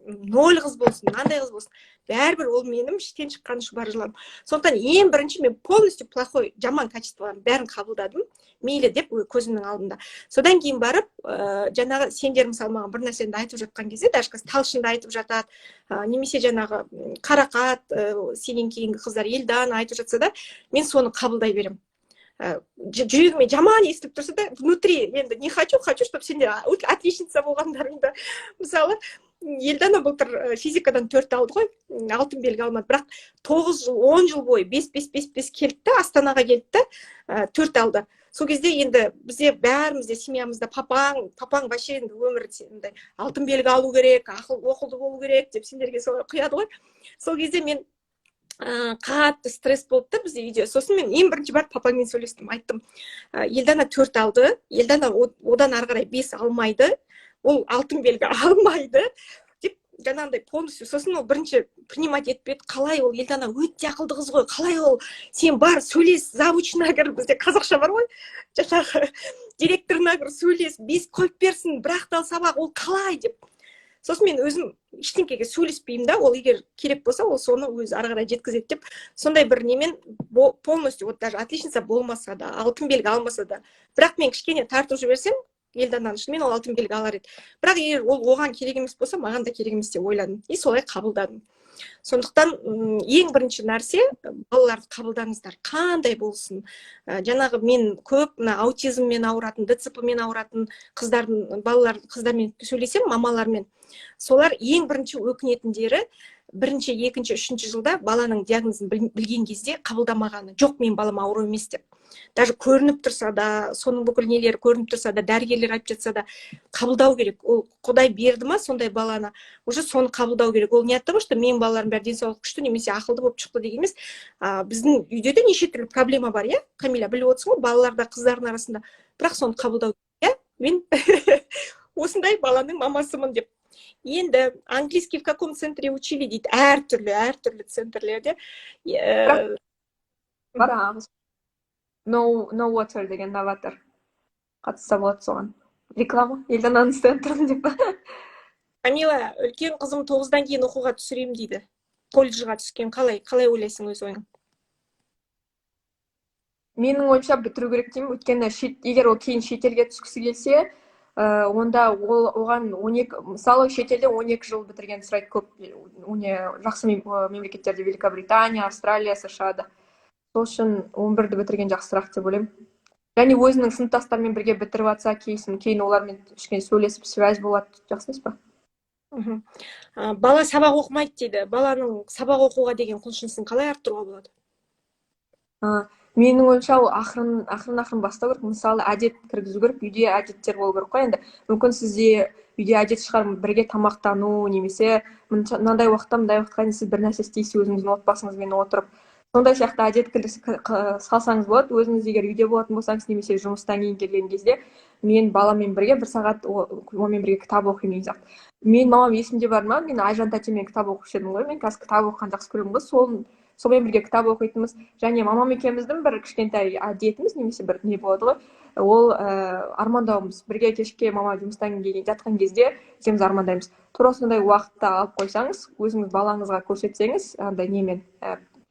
0 қыз болсын, мынандай қыз болсын, бәрібір ол менің іштен шыққан шұбар жылам. Сондықтан ең бірінші мен полностью плохой, жаман качестволарын бәрін қабылдадым, мейлі деп көзімнің алдында. Содан кейін барып, жаңағы сендер мысалы маған бір нәрсені айтып жатқан кезде, даже қазір талшынды айтып жатады, немесе жаңағы Қарақат, сенен кейінгі қыздар Елдана айтып жатса да, мен соны қабылдай беремін. Жүрегіме жаман естіліп тұрса да, внутри енді не хочу, чтобы сендер отличница болғандарыңды. Мысалы, Елдана былтыр физикадан 4 алды ғой, алтын белгі алмады, бірақ 9 жыл, 10 жыл бойы 5 келді, Астанаға келді, 4 алды. Сол кезде енді бізде бәрімізде семьямызда папаң вообще енді өмірде алтын белгі алу керек, оқылды болу керек деп сендерге солай құяды ғой. Сол кезде мен қатты стресс болды бізде үйде. Сосын мен ең бірінші барып папаңмен сөйлестім, айттым, Елдана 4 алды, Елдана одан ары қарай 5 алмайды, ол алтын белгі алмайды деп жаңағындай полностью. Сосын ол бірінші принимать етпеді. Қалай ол Елдана өте ақылды қыз ғой, қалай ол сен бар сөйлес, завучына кір, бізде қазақша бар ғой, жаңағы директорына кір сөйлес, 5 қойып берсін, бірақ та сабақ ол қалай деп. Сосын мен өзім ештеңкеге сөйлеспеймін да, ол егер керек болса, ол соны өзі ары қарай жеткізеді деп, сондай бір немен полностью, вот даже отличница болмаса да, алтын белгі алмаса да, бірақ мен кішкене тартып жіберсем, Елдананы шынымен ол алтын белгі алар еді. Бірақ егер ол оған керек емес болса, маған да керек емес деп ойладым. И солай қабылдадым. Сондықтан ең бірінші нәрсе, балаларды қабылдаңыздар, қандай болсын. Жаңағы мен көп аутизммен ауыратын, ДЦП-мен ауыратын қыздармен сөйлесем, мамалармен. Солар ең бірінші өкінетіндері, бірінші, екінші, үшінші жылда баланың диагнозын білген кезде қабылдамағаны. Жоқ, мен балам ауру емес деп. Даже көрініп тұрса да, соның бүкіл нелері көрініп тұрса да, дәрігерлер айтып жатса да, қабылдау керек. Ол Құдай берді ма сондай баланы, уже соны қабылдау керек. Ол не айтты ғой, что менің балаларым бәрі денсаулық күшті, немесе ақылды болып шықты деген емес. Біздің үйде де неше түрлі проблема бар, иә? Камиля, біліп отырсың ғой, балаларда, қыздардың арасында. Бірақ соны қабылдау керек, иә? Мен осындай баланың мамасымын деп. Енді английский в каком центре учили дейді, әртүрлі центрлерде. No water деген новатор қатысса болады соған. Реклама, Елдананың центрін деп. Камила, үлкен қызым 9-дан кейін оқуға түсірейім дейді. Колледжға түскен, қалай ойлайсың өз ойың? Менің ойымша бітіру керек деймін, өйткені егер ол кейін шетелге түскісі келсе, онда оған 12, мысалы шетелде 12 жыл бітірген сұрайды көп, жақсы мемлекеттерде Великобритания, Австралия, США-да. Сол үшін 11-ді бітірген жақсырақ деп ойлаймын. Және өзінің сыныптастарымен бірге бітіріп жатса, кейін олармен кішкене сөйлесіп, связь болады, жақсы емес па? Бала сабақ оқымайды дейді. Баланың сабақ оқуға деген құлшынысын қалай арттыруға болады? Менің ойымша ол ақырын бастау керек. Мысалы, әдет кіргізу керек, үйде әдеттер болу керек қой енді. Мүмкін сізде үйде әдет шығар, бірге тамақтану, немесе мынандай уақытта мындай уақытқа дейін сіз бір нәрсе істейсіз өзіңіздің отбасыңызбен отырып. Сондай сияқты әдет салсаңыз болады. Өзіңіз егер үйде болатын болсаңыз, немесе жұмыстан кейін келген кезде, мен баламмен бірге 1 сағат онымен бірге кітап оқимын деген сияқты. Мен мамам есімде бар ма? Мен Айжан тәтемен кітап оқушы едім ғой. Мен қазір кітап оқығанды жақсы көремін ғой. Сонымен бірге кітап оқитынбыз. Және мамам екеуміздің бір кішкентай әдетіміз, немесе бір не болады ғой. Ол армандауымыз. Бірге кешке мама жұмыстан келген жатқан кезде екеуміз армандаймыз. Тура сондай уақытта алып қойсаңыз, өзіңіз балаңызға көрсетсеңіз, андай немен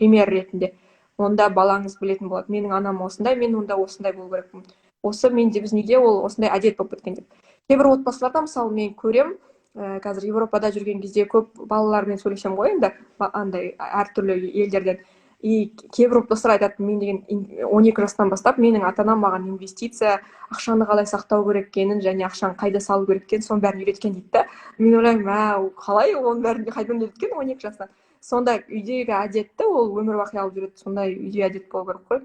пример ретінде, онда балаңыз білетін болады. Менің анам осындай, мен онда осындай болу керекпін. Осы менде біздің үйде ол осындай әдет болып кеткен деп. Кейбір отбасыларда, мысалы, мен көрем, қазір Европада жүрген кезде көп балалармен сөйлесем ғой енді, андай әртүрлі елдерден. Кейбір отбасылар айтады, мен деген 12 жастан бастап менің ата-анам маған инвестиция, ақшаны қалай сақтау керек екенін, және ақшаны қайда салу керек екенін, соның бәрін үйреткен дейді да. Мен ойлаймын, қалай оның бәрін қайдан үйреткен 12 жастан? Сонда үйдегі әдетті ол өмір бақи алып жүреді. Сондай үйде әдет болу керек қой.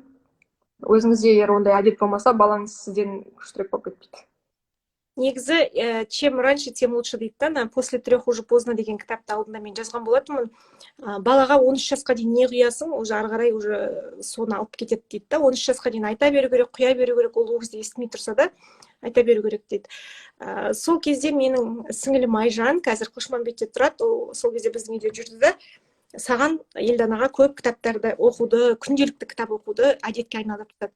Өзіңізде егер ондай әдет болмаса, балаңыз сізден күштірек болып кетпейді. Негізі, чем раньше, тем лучше дейді да. После 3 уже поздно деген кітапты алдында мен жазған болатынмын. Балаға 13 жасқа дейін не құясың, уже ары қарай уже соны алып кетеді дейді да. 13 жасқа дейін айта беру керек, құя беру керек, ол кезде естімей тұрса да айта беру керек дейді. Сол кезде менің сіңілім Айжан қазір Қошманбетте тұрады, сол кезде біздің үйде жүрді да. Саған Елданаға көп кітаптарды оқуды, күнделікті кітап оқуды әдетке айналдырып тастады.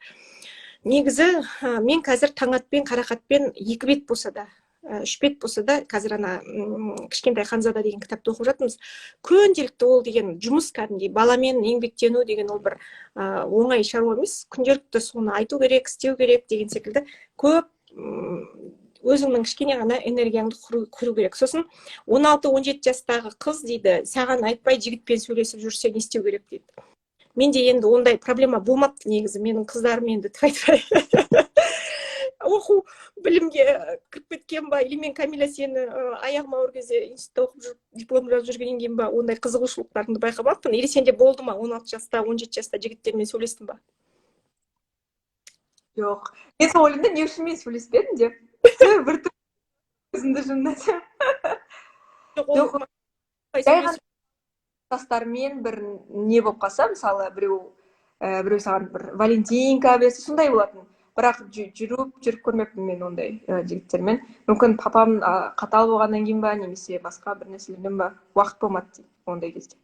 Негізі, мен қазір Таңатпен, Қарақатпен 2 бет болса да, 3 бет болса да, қазір кішкентай Ханзада деген кітапты оқып жатырмыз. Күнделікті ол деген жұмыс кәдімгідей, баламен еңбектену деген ол бір оңай шаруа емес. Күнделікті соны айту керек, істеу керек деген секілді көп өзіңнің кішкене ғана энергияңды құру керек. Сосын 16-17 жастағы қыз дейді, саған айтпай жігітпен сөйлесіп жүрсе не істеу керек дейді. Менде енді ондай проблема болмапты негізі, менің қыздарым енді тфай-тфай оқу білімге кіріп кеткен ба, или мен Камиля сені аяғым ауыр кезде институтта оқып жүріп, диплом жазып жүргеннен кейін ба, ондай қызығушылықтарыңды байқамаппын, или сенде болды ма 16 жаста, 17 жаста жігіттермен сөйлестің ба? Жоқ. Мен сол ойлаймын, не үшін мен сөйлеспедім деп. Бір өзімді жындасам. Жоқ, жастармен бір не болып қалса, мысалы, біреу саған бір Валентинка берсе, сондай болатын. Бірақ жүріп көрмеппін мен ондай жігіттермен. Мүмкін папам қатал болғаннан кейін ба, немесе басқа бір нәрселерден ба, уақыт болмады дейді ондай кезде.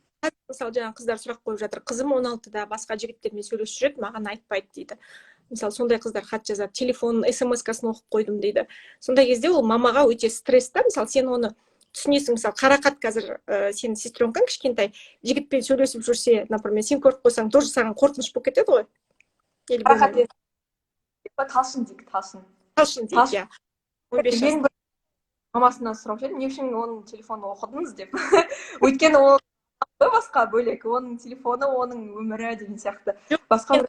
Мысалы, жаңа қыздар сұрақ қойып жатыр, қызым 16-да басқа жігіттермен сөйлесіп жүреді, маған айтпайды дейді. Мысалы, сондай қыздар хат жазады, телефон смс-касын оқып қойдым дейді. Сондай кезде ол мамаға өте стресс та. Мысалы, сен оны түсінесің. Мысалы, Қарақат қазір сенің сестренкаң кішкентай жігітпен сөйлесіп жүрсе, например, сен көріп қойсаң, тоже саған қорқыныш болып кетеді ғой. Қарақат талшын дейді, иә. 15 жас. Мамасынан сұраушы едім, не үшін оның телефонын оқыдыңыз деп. Өйткені ол басқа бөлек, оның телефоны, оның өмірі деген сияқты. Басқа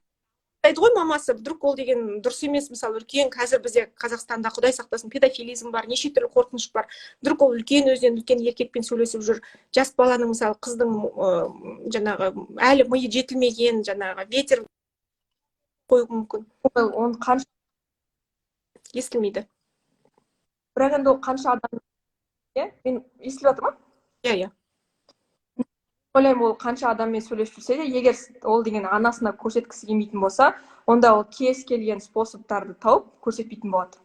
айтады ғой мамасы, вдруг ол деген дұрыс емес. Мысалы, үлкен қазір бізде Қазақстанда, Құдай сақтасын, педофилизм бар, неше түрлі қорқыныш бар. Вдруг ол өзінен үлкен еркекпен сөйлесіп жүр. Жас баланың, мысалы, қыздың жаңағы әлі миы жетілмеген, жаңағы ветер қою мүмкін. Оны қанша естілмейді. Бірақ енді ол қанша адам, мен естіліп жатыр ма? Иә. Ойлаймын, ол қанша адаммен сөйлесіп жүрсе де, егер ол деген анасына көрсеткісі келмейтін болса, онда ол кез келген способтарды тауып көрсетпейтін болады.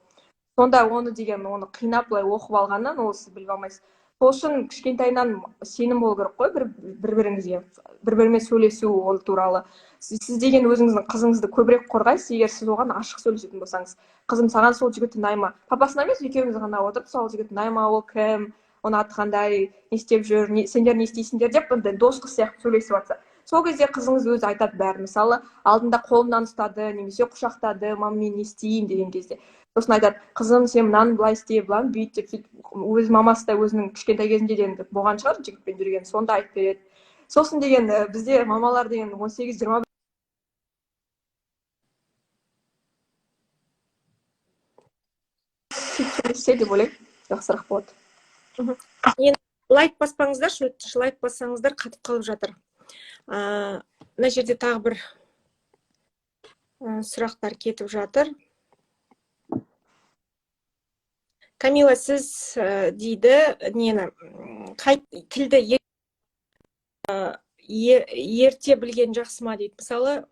Сонда оны қинап былай оқып алғаннан ол сіз біліп алмайсыз. Сол үшін кішкентайынан сенім болу керек қой бір-біріңізге, бір-бірімен сөйлесу ол туралы. Сіз деген өзіңіздің қызыңызды көбірек қорғайсыз, егер сіз оған ашық сөйлесетін болсаңыз. Қызым, саған сол жігіт ұнайма? Папасына емес, екеуіңіз ғана отырып, сол жігіт ұнайма, ол кім? Оны аты қандай, не істеп жүр, сендер не істейсіңдер деп, дос қыз сияқты сөйлесіп жатса. сол кезде қызыңыз өзі айтады бәрін. Мысалы, алдында қолымнан ұстады, немесе құшақтады, мама мен не істейін деген кезде. Сосын айтады, қызым, сен мынаны былай істе, былай бүйт деп сөйтіп, өз мамасы да өзінің кішкентай кезінде де енді болған шығар, жігітпен жүрген, сонда айтып береді. Сосын деген бізде мамалар деген 18-20 сөйлессе деп ойлаймын, жақсырақ болады. Енді лайк баспаңыздаршы, өтініш лайк бассаңыздар қатып қалып жатыр. Мына жерде тағы бір сұрақтар кетіп жатыр. Камила, сіз дейді, нені, тілді ерте білген жақсы ма дейді. Мысалы,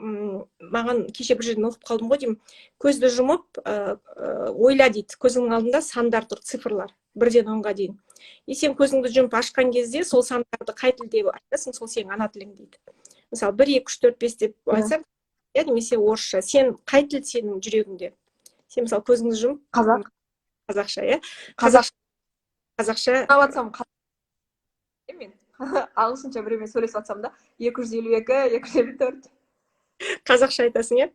маған кеше бір жерден оқып қалдым ғой деймін, көзді жұмып ойла дейді, көзіңнің алдында сандар тұр, цифрлар 1-ден 10-ға дейін. И сен көзіңді жұмып ашқан кезде сол сандарды қай тілде айтасың, сол сенің ана тілің дейді. Мысалы 1, 2, 3, 4, 5 деп айтсаң, немесе орысша, сен қай тіл сенің жүрегіңде? Сен мысалы көзіңді жұмып қазақша, иә? Қазақша. Мен ағылшынша біреумен сөйлесіп жатсам да 252, 254. Қазақша айтасың, иә?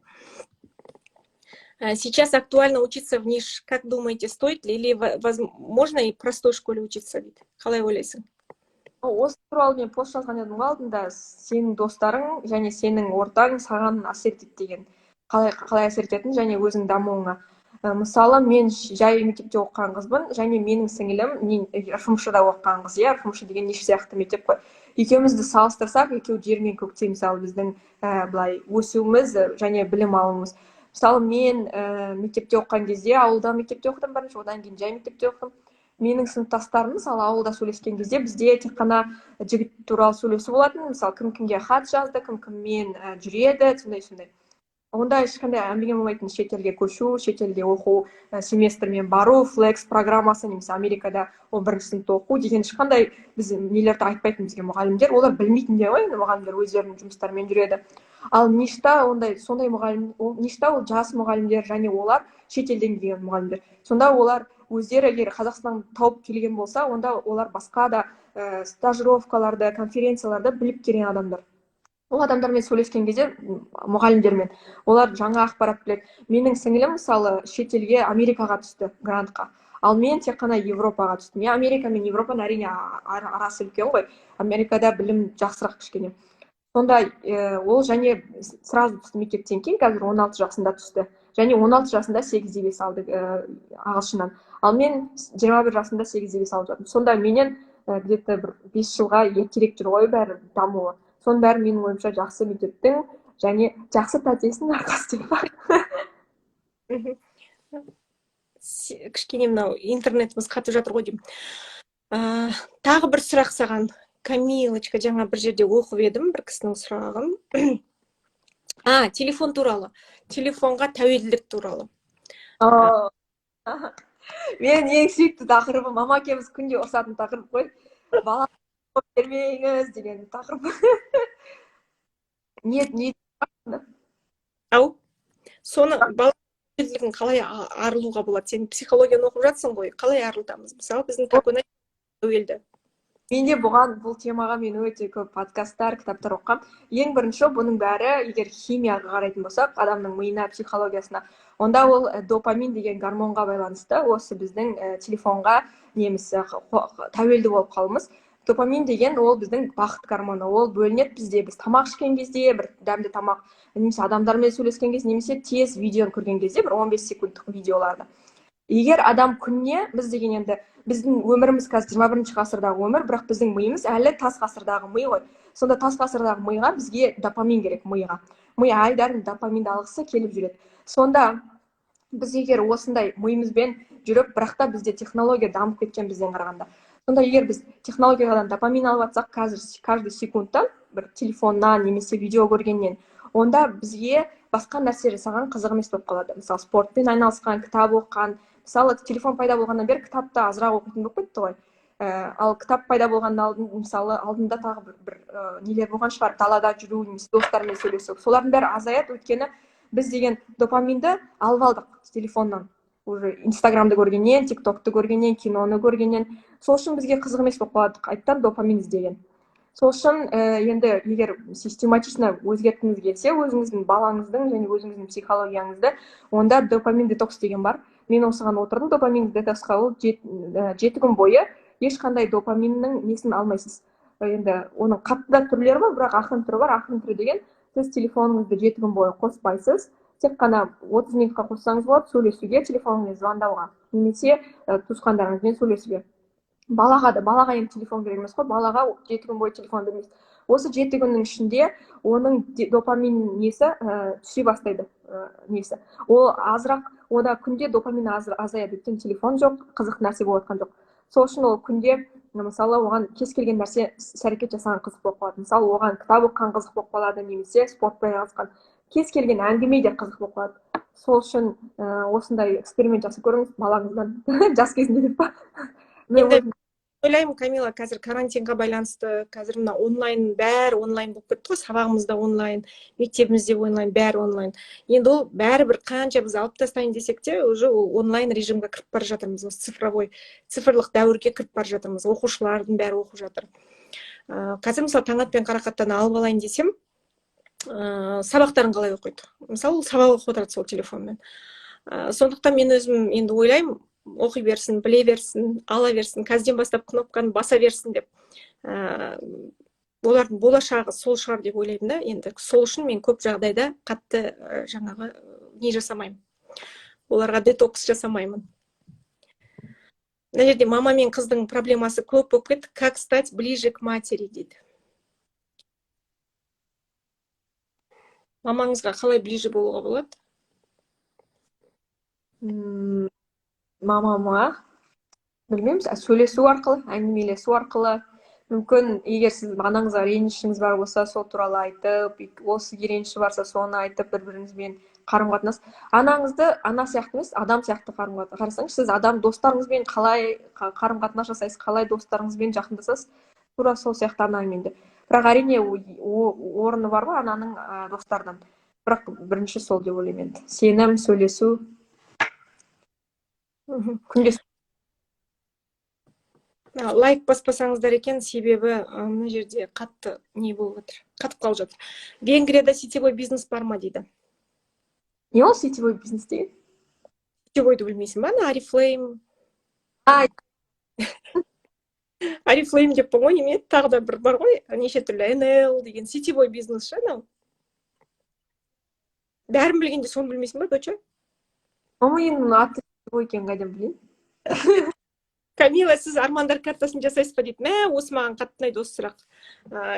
Сейчас актуально учиться в НИШ. Как думаете, стоит ли или возможно и простой школе учиться дейді? Қалай ойлайсың? Осы туралы мен пост жазған едім ғой алдында, сенің достарың және сенің ортаң саған әсер етеді деген. Қалай әсер ететінін және өзің дамуыңа. Мысалы, мен жай мектепте оқыған қызбын, және менің сіңілім РФМШ-да оқыған қыз, иә, РФМШ деген НИШ сияқты мектеп қой. Екеумізді салыстырсақ, екеуі жер мен көктей, мысалы, біздің былай өсуіміз және білім алуымыз. Мысалы, мен мектепте оқыған кезде, ауылда мектепте оқыдым бірінші, одан кейін жай мектепте оқыдым. Менің сыныптастарым, мысалы, ауылда сөйлескен кезде бізде тек қана жігіт туралы сөйлесу болатын. Мысалы, кім-кімге хат жазды, кім-кіммен жүреді, сондай-сондай. Онда ешқандай әңгіме болмайтын, шетелге көшу, шетелде оқу, семестрмен бару, флекс программасы, немесе Америкада 11-ші сыныпта оқу деген ешқандай біз нелерді айтпайтын бізге мұғалімдер. Олар білмейтін де ғой, мұғалімдер өздерінің жұмыстарымен жүреді. Ал НИШ-та сондай мұғалім, НИШ-та ол жас мұғалімдер, және олар шетелден келген мұғалімдер. Сонда олар өздері егер Қазақстан тауып келген болса, онда олар басқа да стажировкаларды, конференцияларды біліп келген адамдар. Ол адамдармен сөйлескен кезде, мұғалімдермен, олар жаңа ақпарат біледі. Менің сіңілім, мысалы, шетелге Америкаға түсті грантқа. Ал мен тек қана Европаға түстім. Америка мен Европаның әрине арасы үлкен ғой. Америкада білім жақсырақ кішкене. Сонда ол және сразу түсті мектептен кейін, қазір 16 жасында түсті. Және 16 жасында 8-5 алды ағылшыннан. Ал мен 21 жасында 8-5 алып жатырмын. Сонда менен где-то 5 жылға ертерек жүр ғой бәрі дамуы. Соның бәрі менің ойымша жақсы мектептің және жақсы тәтесінің арқасы деп бар. Кішкене мынау интернетіміз қатып жатыр ғой деймін. Тағы бір сұрақ саған, Камилочка, жаңа бір жерде оқып едім, бір кісінің сұрағын. Телефон туралы. Телефонға тәуелділік туралы. Мен ең сүйікті тақырыбым, мама әкеміз күнде ұрсатын тақырып қой. Бала бермеңіз деген тақырып. Соны бала тәуелділігін қалай арылуға болады? Сен психологияны оқып жатсың ғой, қалай арылтамыз? Мысалы, біздің такой тәуелді. Менде бұл темаға мен өте көп подкасттар, кітаптар оқығам. Ең бірінші бұның бәрі, егер химияға қарайтын болсақ, адамның миына, психологиясына, онда ол допамин деген гормонға байланысты. Осы біздің телефонға тәуелді болып қалуымыз. Допамин деген ол біздің бақыт гормоны. Ол бөлінеді бізде. Біз тамақ ішкен кезде, бір дәмді тамақ, немесе адамдармен сөйлескен кезде, немесе тез видеоны көрген кезде, бір 15 секундтық видеоларды. Егер адам күнне, біз деген енді біздің өміріміз қазір 21-ші ғасырдағы өмір, бірақ біздің миымыз әлі тас ғасырдағы ми ғой. Сонда тас ғасырдағы миға бізге допамин керек, миға. Ми айдарын допаминді алғысы келіп жүреді. Сонда біз егер осындай миымызбен жүріп, бірақ та бізде технология дамып кеткен бізден қарағанда. Сонда егер біз технологиядан допамин алып жатсақ, қазір каждый секундтан бір телефоннан немесе видео көргеннен, онда бізге басқа нәрсе жасаған қызық емес болып қалады. Мысалы, спортпен айналысқан, кітап оқыған. Мысалы, телефон пайда болғаннан бері кітапты азырақ оқитын болып кетті ғой. Ал кітап пайда болғаннан мысалы, алдында тағы бір нелер болған шығар, далада жүру, немесе достармен сөйлесу. Солардың бәрі азаяды, өйткені біз деген допаминді алып алдық телефоннан. Уже Инстаграмды көргеннен, ТикТокты көргеннен, киноны көргеннен. Сол үшін бізге қызық емес болып қалады, қайттан допамин іздеген. сол үшін енді егер систематично өзгерткіңіз келсе өзіңіздің балаңыздың және өзіңіздің психологияңызды, онда допамин детокс деген бар. Мен осыған отырдым допамин детоксқа, ол 7 күн бойы ешқандай допаминнің несін алмайсыз. Енді оның қатты түрлері бар, бірақ ақырын түрі бар. Ақырын түрі деген сіз телефоныңызды 7 күн бойы қоспайсыз, тек қана 30 минутқа қоссаңыз болады сөйлесуге, телефоныңызбен звондауға, немесе туысқандарыңызбен сөйлесуге. Балаға енді телефон керек емес қой, балаға 7 күн бойы телефон бермейсіз. Осы 7 күннің ішінде оның допамин несі түсе бастайды, несі. Ол азырақ, ода күнде допамин азаяды, өйткені телефон жоқ, қызық нәрсе болып жатқан жоқ. Сол үшін ол күнде, мысалы, оған кез келген нәрсе әрекет жасаған қызық болып қалады. Мысалы, оған кітап оқыған қызық болып қалады, немесе спортпен айналысқан, кез келген әңгіме де қызық болып қалады. Сол үшін осындай эксперимент жасап көріңіз балаңыздан жас кезінде деп па. Енді ойлаймын, Камила, қазір карантинға байланысты, қазір мына онлайн, бәрі онлайн болып кетті ғой, сабағымыз да онлайн, мектебімізде онлайн, бәрі онлайн. Енді ол бәрібір қанша біз алып тастайын десек те, уже ол онлайн режимге кіріп бара жатырмыз, осы цифрлық дәуірге кіріп бара жатырмыз, оқушылардың бәрі оқып жатыр. Қазір мысалы таң атпен қарақаттан алып алайын десем, сабақтарын қалай оқиды? Мысалы, сабақ оқып отырады сол телефонмен. Сондықтан мен өзім енді ойлаймын, оқи берсін, біле берсін, ала берсін, қазірден бастап кнопканы баса берсін деп. Олардың болашағы сол шығар деп ойлаймын да. Енді сол үшін мен көп жағдайда қатты жаңағы не жасамаймын. Оларға детокс жасамаймын. Мына жерде мама мен қыздың проблемасы көп болып кетті. Как стать ближе к матери дейді. Мамаңызға қалай ближе болуға болады? Мамама білмеймін, сөйлесу арқылы, әңгімелесу арқылы. Мүмкін егер сіз анаңызға ренішіңіз бар болса, сол туралы айтып, ол сізге реніші барса, соны айтып, бір-біріңізбен қарым-қатынас. Анаңызды ана сияқты емес, адам сияқты қарым-қатынас. Қарасаңыз, сіз адам достарыңызбен қалай қарым-қатынас жасайсыз, қалай достарыңызбен жақындасасыз, тура сол сияқты анамен де. Бірақ әрине орны бар ғой ананың достардан. Бірақ бірінші сол деп ойлаймын енді. Сенім, сөйлесу, күнде. Лайк баспасаңыздар екен, себебі мына жерде қатты не болып жатыр, қатып қалып жатыр. Венгрияда сетевой бизнес бар ма дейді. Не ол сетевой бизнес деген? Сетевойды білмейсің ба? Арифлейм. Арифлейм деп па ғой, неме? Тағы да бір бар ғой, неше түрлі НЛ деген сетевой бизнес ше. Бәрін білгенде соны білмейсің ба, доча? Оның аты сетевой екен, қайдан білейін? Камила, сіз армандар картасын жасайсыз ба дейді. Мә, осы маған қатты ұнайды осы сұрақ.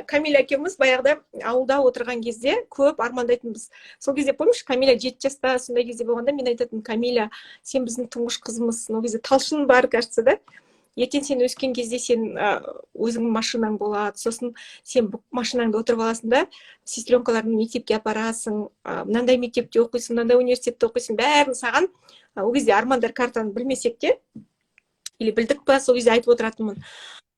Камила екеуміз баяғыда ауылда отырған кезде көп армандайтынбыз. Сол кезде помнишь, Камила 7 жаста сондай кезде болғанда мен айтатын, Камила, сен біздің тұңғыш қызымызсың. Ол кезде талшын бар, кажется, да? Ертең сен өскен кезде сен өзіңнің машинаң болады, сосын сен машинаңда отырып аласың да, сестренкаларыңды мектепке апарасың, мынандай мектепте оқисың, мынандай университетте оқисың, бәрін саған ол кезде армандар картаны білмесек те, или білдік па, сол кезде айтып отыратынмын.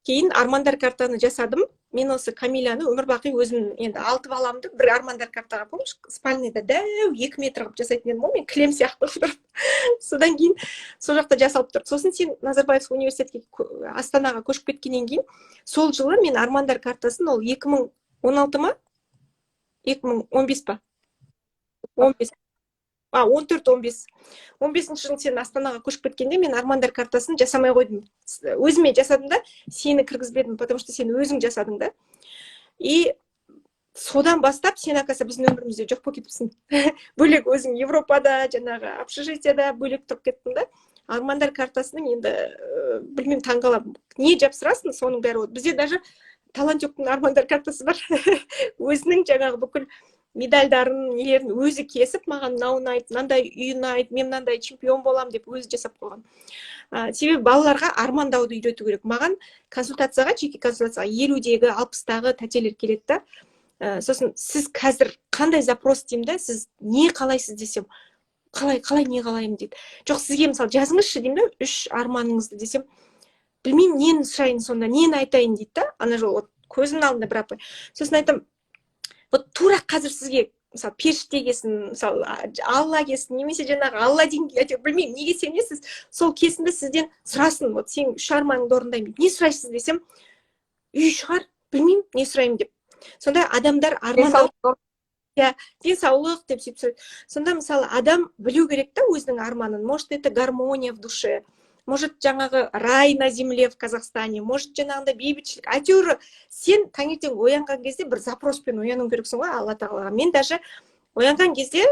Кейін армандар картаны жасадым. Мен осы Камиляны өмір бақи өзім енді 6 баламды бір армандар картаға, помнишь, спальныйда дәу 2 метр қылып жасайтын едім ғой, мен кілем сияқты қылып. Содан кейін сол жақта жасалып тұр. Сосын сен Назарбаев университетке Астанаға көшіп кеткеннен кейін, сол жылы мен армандар картасын ол 2016 ма? 2015 па? 15. 14-15. 15-ші жыл сен Астанаға көшіп кеткенде мен армандар картасын жасамай қойдым. Өзіме жасадым да, сені кіргізбедім, потому что сен өзің жасадың да. И содан бастап сен оказывается біздің өмірімізде жоқ болып кетіпсің. Бөлек өзің Европада, жаңағы общежитияда бөлек тұрып кеттің да. Армандар картасының енді білмеймін, таңғаламын. Не жапсырасың, соның бәрі. Бізде даже Талантюктың армандар картасы бар. Өзінің жаңағы бүкіл медальдарын, нелерін өзі кесіп, маған мынау ұнайды, мынандай үй ұнайды, мен мынандай чемпион болам деп өзі жасап қойған. Себебі балаларға армандауды үйрету керек. Маған консультацияға, жеке консультацияға 50-дегі, 60-тағы тәтелер келеді да. Сосын сіз қазір қандай запрос деймін да, сіз не қалайсыз десем, қалай не қалаймын дейді. Жоқ, сізге мысалы жазыңызшы деймін да, 3 арманыңызды десем, білмеймін, нені сұрайын сонда, нені айтайын дейді да. Ана жол көзімнің алдында бір апай. Сосын айтам, вот тура қазір сізге мысалы періште келсін, мысалы алла келсін, немесе жаңағы Алладин, білмеймін, неге сенесіз, сол кесінді сізден сұрасын, вот сен 3 арманыңды орындаймын. Не сұрайсыз десем, үй шығар, білмеймін не сұраймын деп. Сонда адамдар армандау, денсаулық деп сөйтіп сұрайды. Сонда мысалы адам білу керек та өзінің арманын. Может, это гармония в душе, может, жаңағы рай на земле в Казахстане, может, жаңағындай бейбітшілік. Әйтеуір сен таңертең оянған кезде бір запроспен ояну керексің ғой Алла тағалаға. Мен даже оянған кезде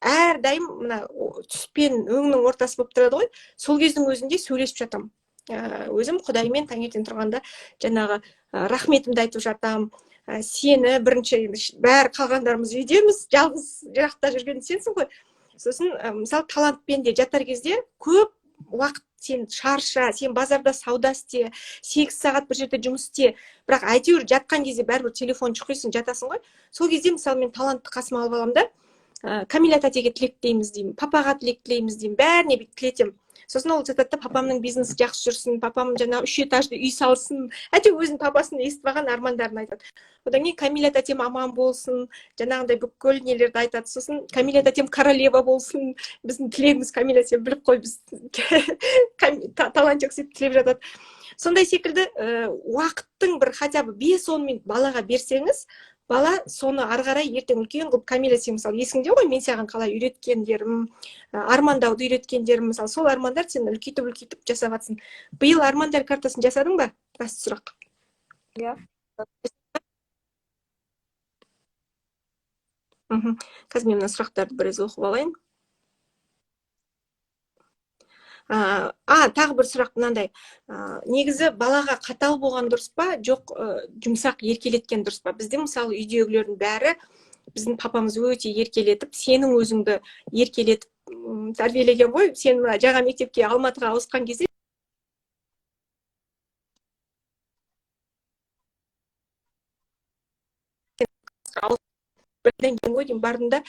әрдайым мына түс пен өңнің ортасы болып тұрады ғой, сол кездің өзінде сөйлесіп жатам. Өзім Құдаймен таңертең тұрғанда жаңағы рахметімді айтып жатам. Сені бірінші, бәрі қалғандарымыз үйдеміз, жалғыз жырақта жүрген сенсің ғой. Сосын мысалы талантпен де жатар кезде көп уақыт сен шарша, сен базарда сауда істе, 8 сағат бір жерде жұмыс істе, бірақ әйтеуір жатқан кезде бәрібір телефон шұқисың, жатасың ғой. Сол кезде мысалы мен талантты қасыма алып аламын да, Камиля тәтеге тілек тілейміз деймін, папаға тілек тілейміз деймін, бәріне бүйтіп тілетемін. Сосын ол жатады да, папамның бизнесі жақсы жүрсін, папам жаңа 3 этажды үй салсын. Әйтеуір өзінің папасын естіп алған армандарын айтады. Одан кейін Камиля тәтем аман болсын, жаңағындай бүкіл нелерді айтады. Сосын Камиля тәтем королева болсын. Біздің тілегіміз, Камиля, сен біліп қой, біз талант жоқ сөйтіп тілеп жатады. Сондай секілді уақыттың бір хотя бы 5-10 минут балаға берсеңіз, бала соны ары қарай ертең үлкен қылып, Камиля, сен мысалы есіңде ғой, мен саған қалай үйреткендерім, армандауды үйреткендерім, мысалы сол армандар сен үлкейтіп жасап жатсың. Биыл армандар картасын жасадың ба? Басты сұрақ. Иә. Қазір мен мына сұрақтарды біраз оқып алайын. Тағы бір сұрақ мынандай. Негізі балаға қатал болған дұрыс па, жоқ жұмсақ еркелеткен дұрыс па? Бізде мысалы үйдегілердің бәрі, біздің папамыз өте еркелетіп, сенің өзіңді еркелетіп тәрбиелеген ғой. Сен жаңа мектепке Алматыға ауысқан кезде бірден кейін ғой деймін, бардым да,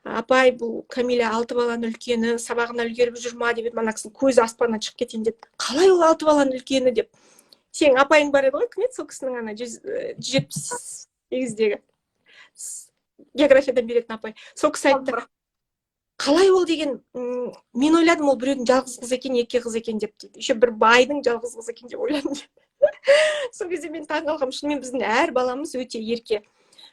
апай, бұл Камиля 6 баланың үлкені, сабағына үлгеріп жүр ма деп, ана кісінің көзі аспаннан шығып кетейін деп. Қалай ол 6 баланың үлкені деп. Сен апайың бар еді ғой, кім еді сол кісінің ана 178-дегі географиядан беретін апай. Сол кісі айтты, қалай ол деген, мен ойладым, ол біреудің жалғыз қыз екен, 2 қыз екен деп дейді. Еще бір байдың жалғыз қыз екен деп ойладым. Сол кезде мен таңғалғам, шынымен біздің әр баламыз өте ерке.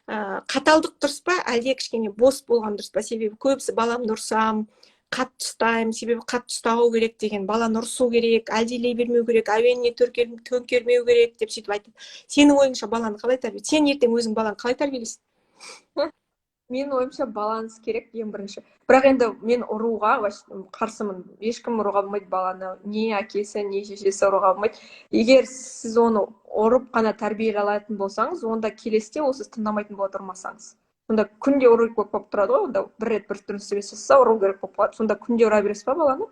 Қаталдық дұрыс па, әлде кішкене бос болған дұрыс па? Себебі көбісі баламды ұрсам, қатты ұстаймын, себебі қатты ұстау керек деген, баланы ұрсу керек, әлдилей бермеу керек, әуеніне төңкермеу керек деп сөйтіп айтады. Сенің ойыңша баланы қалай тәрбиелейсің? Сен ертең өзің баланы қалай тәрбиелейсің? Менің ойымша баланс керек ең бірінші. Бірақ енді мен ұруға қарсымын. Ешкім ұруға болмайды баланы. Не әкесі, не шешесі ұруға болмайды. Егер сіз оны ұрып қана тәрбиелей алатын болсаңыз, онда келесіде ол сіз тыңдамайтын болады ұрмасаңыз. Сонда күнде ұру керек болып тұрады ғой, онда бір рет бір дұрыс емес жасаса ұру керек болып қалады. Сонда күнде ұра бересіз ба баланы?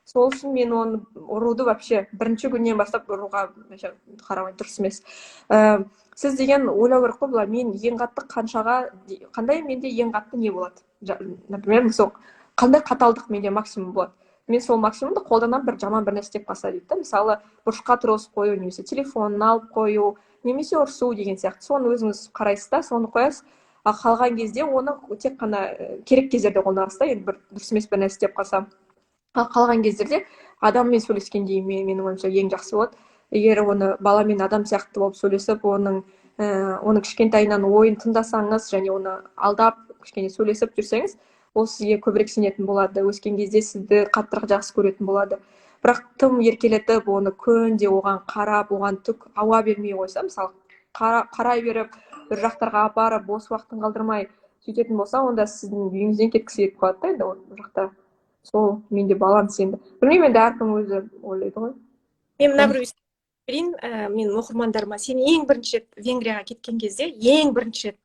Сол үшін мен оны ұруды вообще бірінші күннен бастап ұруға қарамай дұрыс емес. Сіз деген ойлау керек қой, былай мен ең қатты қандай менде ең қатты не болады? Например, сол қандай қаталдық менде максимум болады? Мен сол максимумды қолданамын, бір жаман бір нәрсе деп қалса дейді. Мысалы, бұрышқа тұрғызып қою, немесе телефонын алып қою, немесе ұрсу деген сияқты. Соны өзіңіз қарайсыз да, соны қоясыз. Ал қалған кезде оны тек қана керек кездерде қолданасыз да, енді бір дұрыс емес бір нәрсе деп қалса. Ал қалған кездерде адаммен сөйлескенде менің ойымша ең жақсы болады. Егер оны баламен адам сияқты болып сөйлесіп, оның кішкентайынан ойын тыңдасаңыз, және оны алдап кішкене сөйлесіп жүрсеңіз, ол сізге көбірек сенетін болады. Өскен кезде сізді қаттырақ жақсы көретін болады. Бірақ тым еркелетіп, оны күнде оған қарап, оған түк ауа бермей қойса, мысалы, қарай беріп, бір жақтарға апарып, бос уақытын қалдырмай сөйтетін болса, онда сіздің үйіңізден кеткісі келіп қалады да, енді ол жақта. Сол менде баланс енді. Білмеймін, енді әркім өзі ойлайды ғой. Мен мына бір берейін, мен оқырмандарыма, сен ең бірінші рет Венгрияға кеткен кезде, ең бірінші рет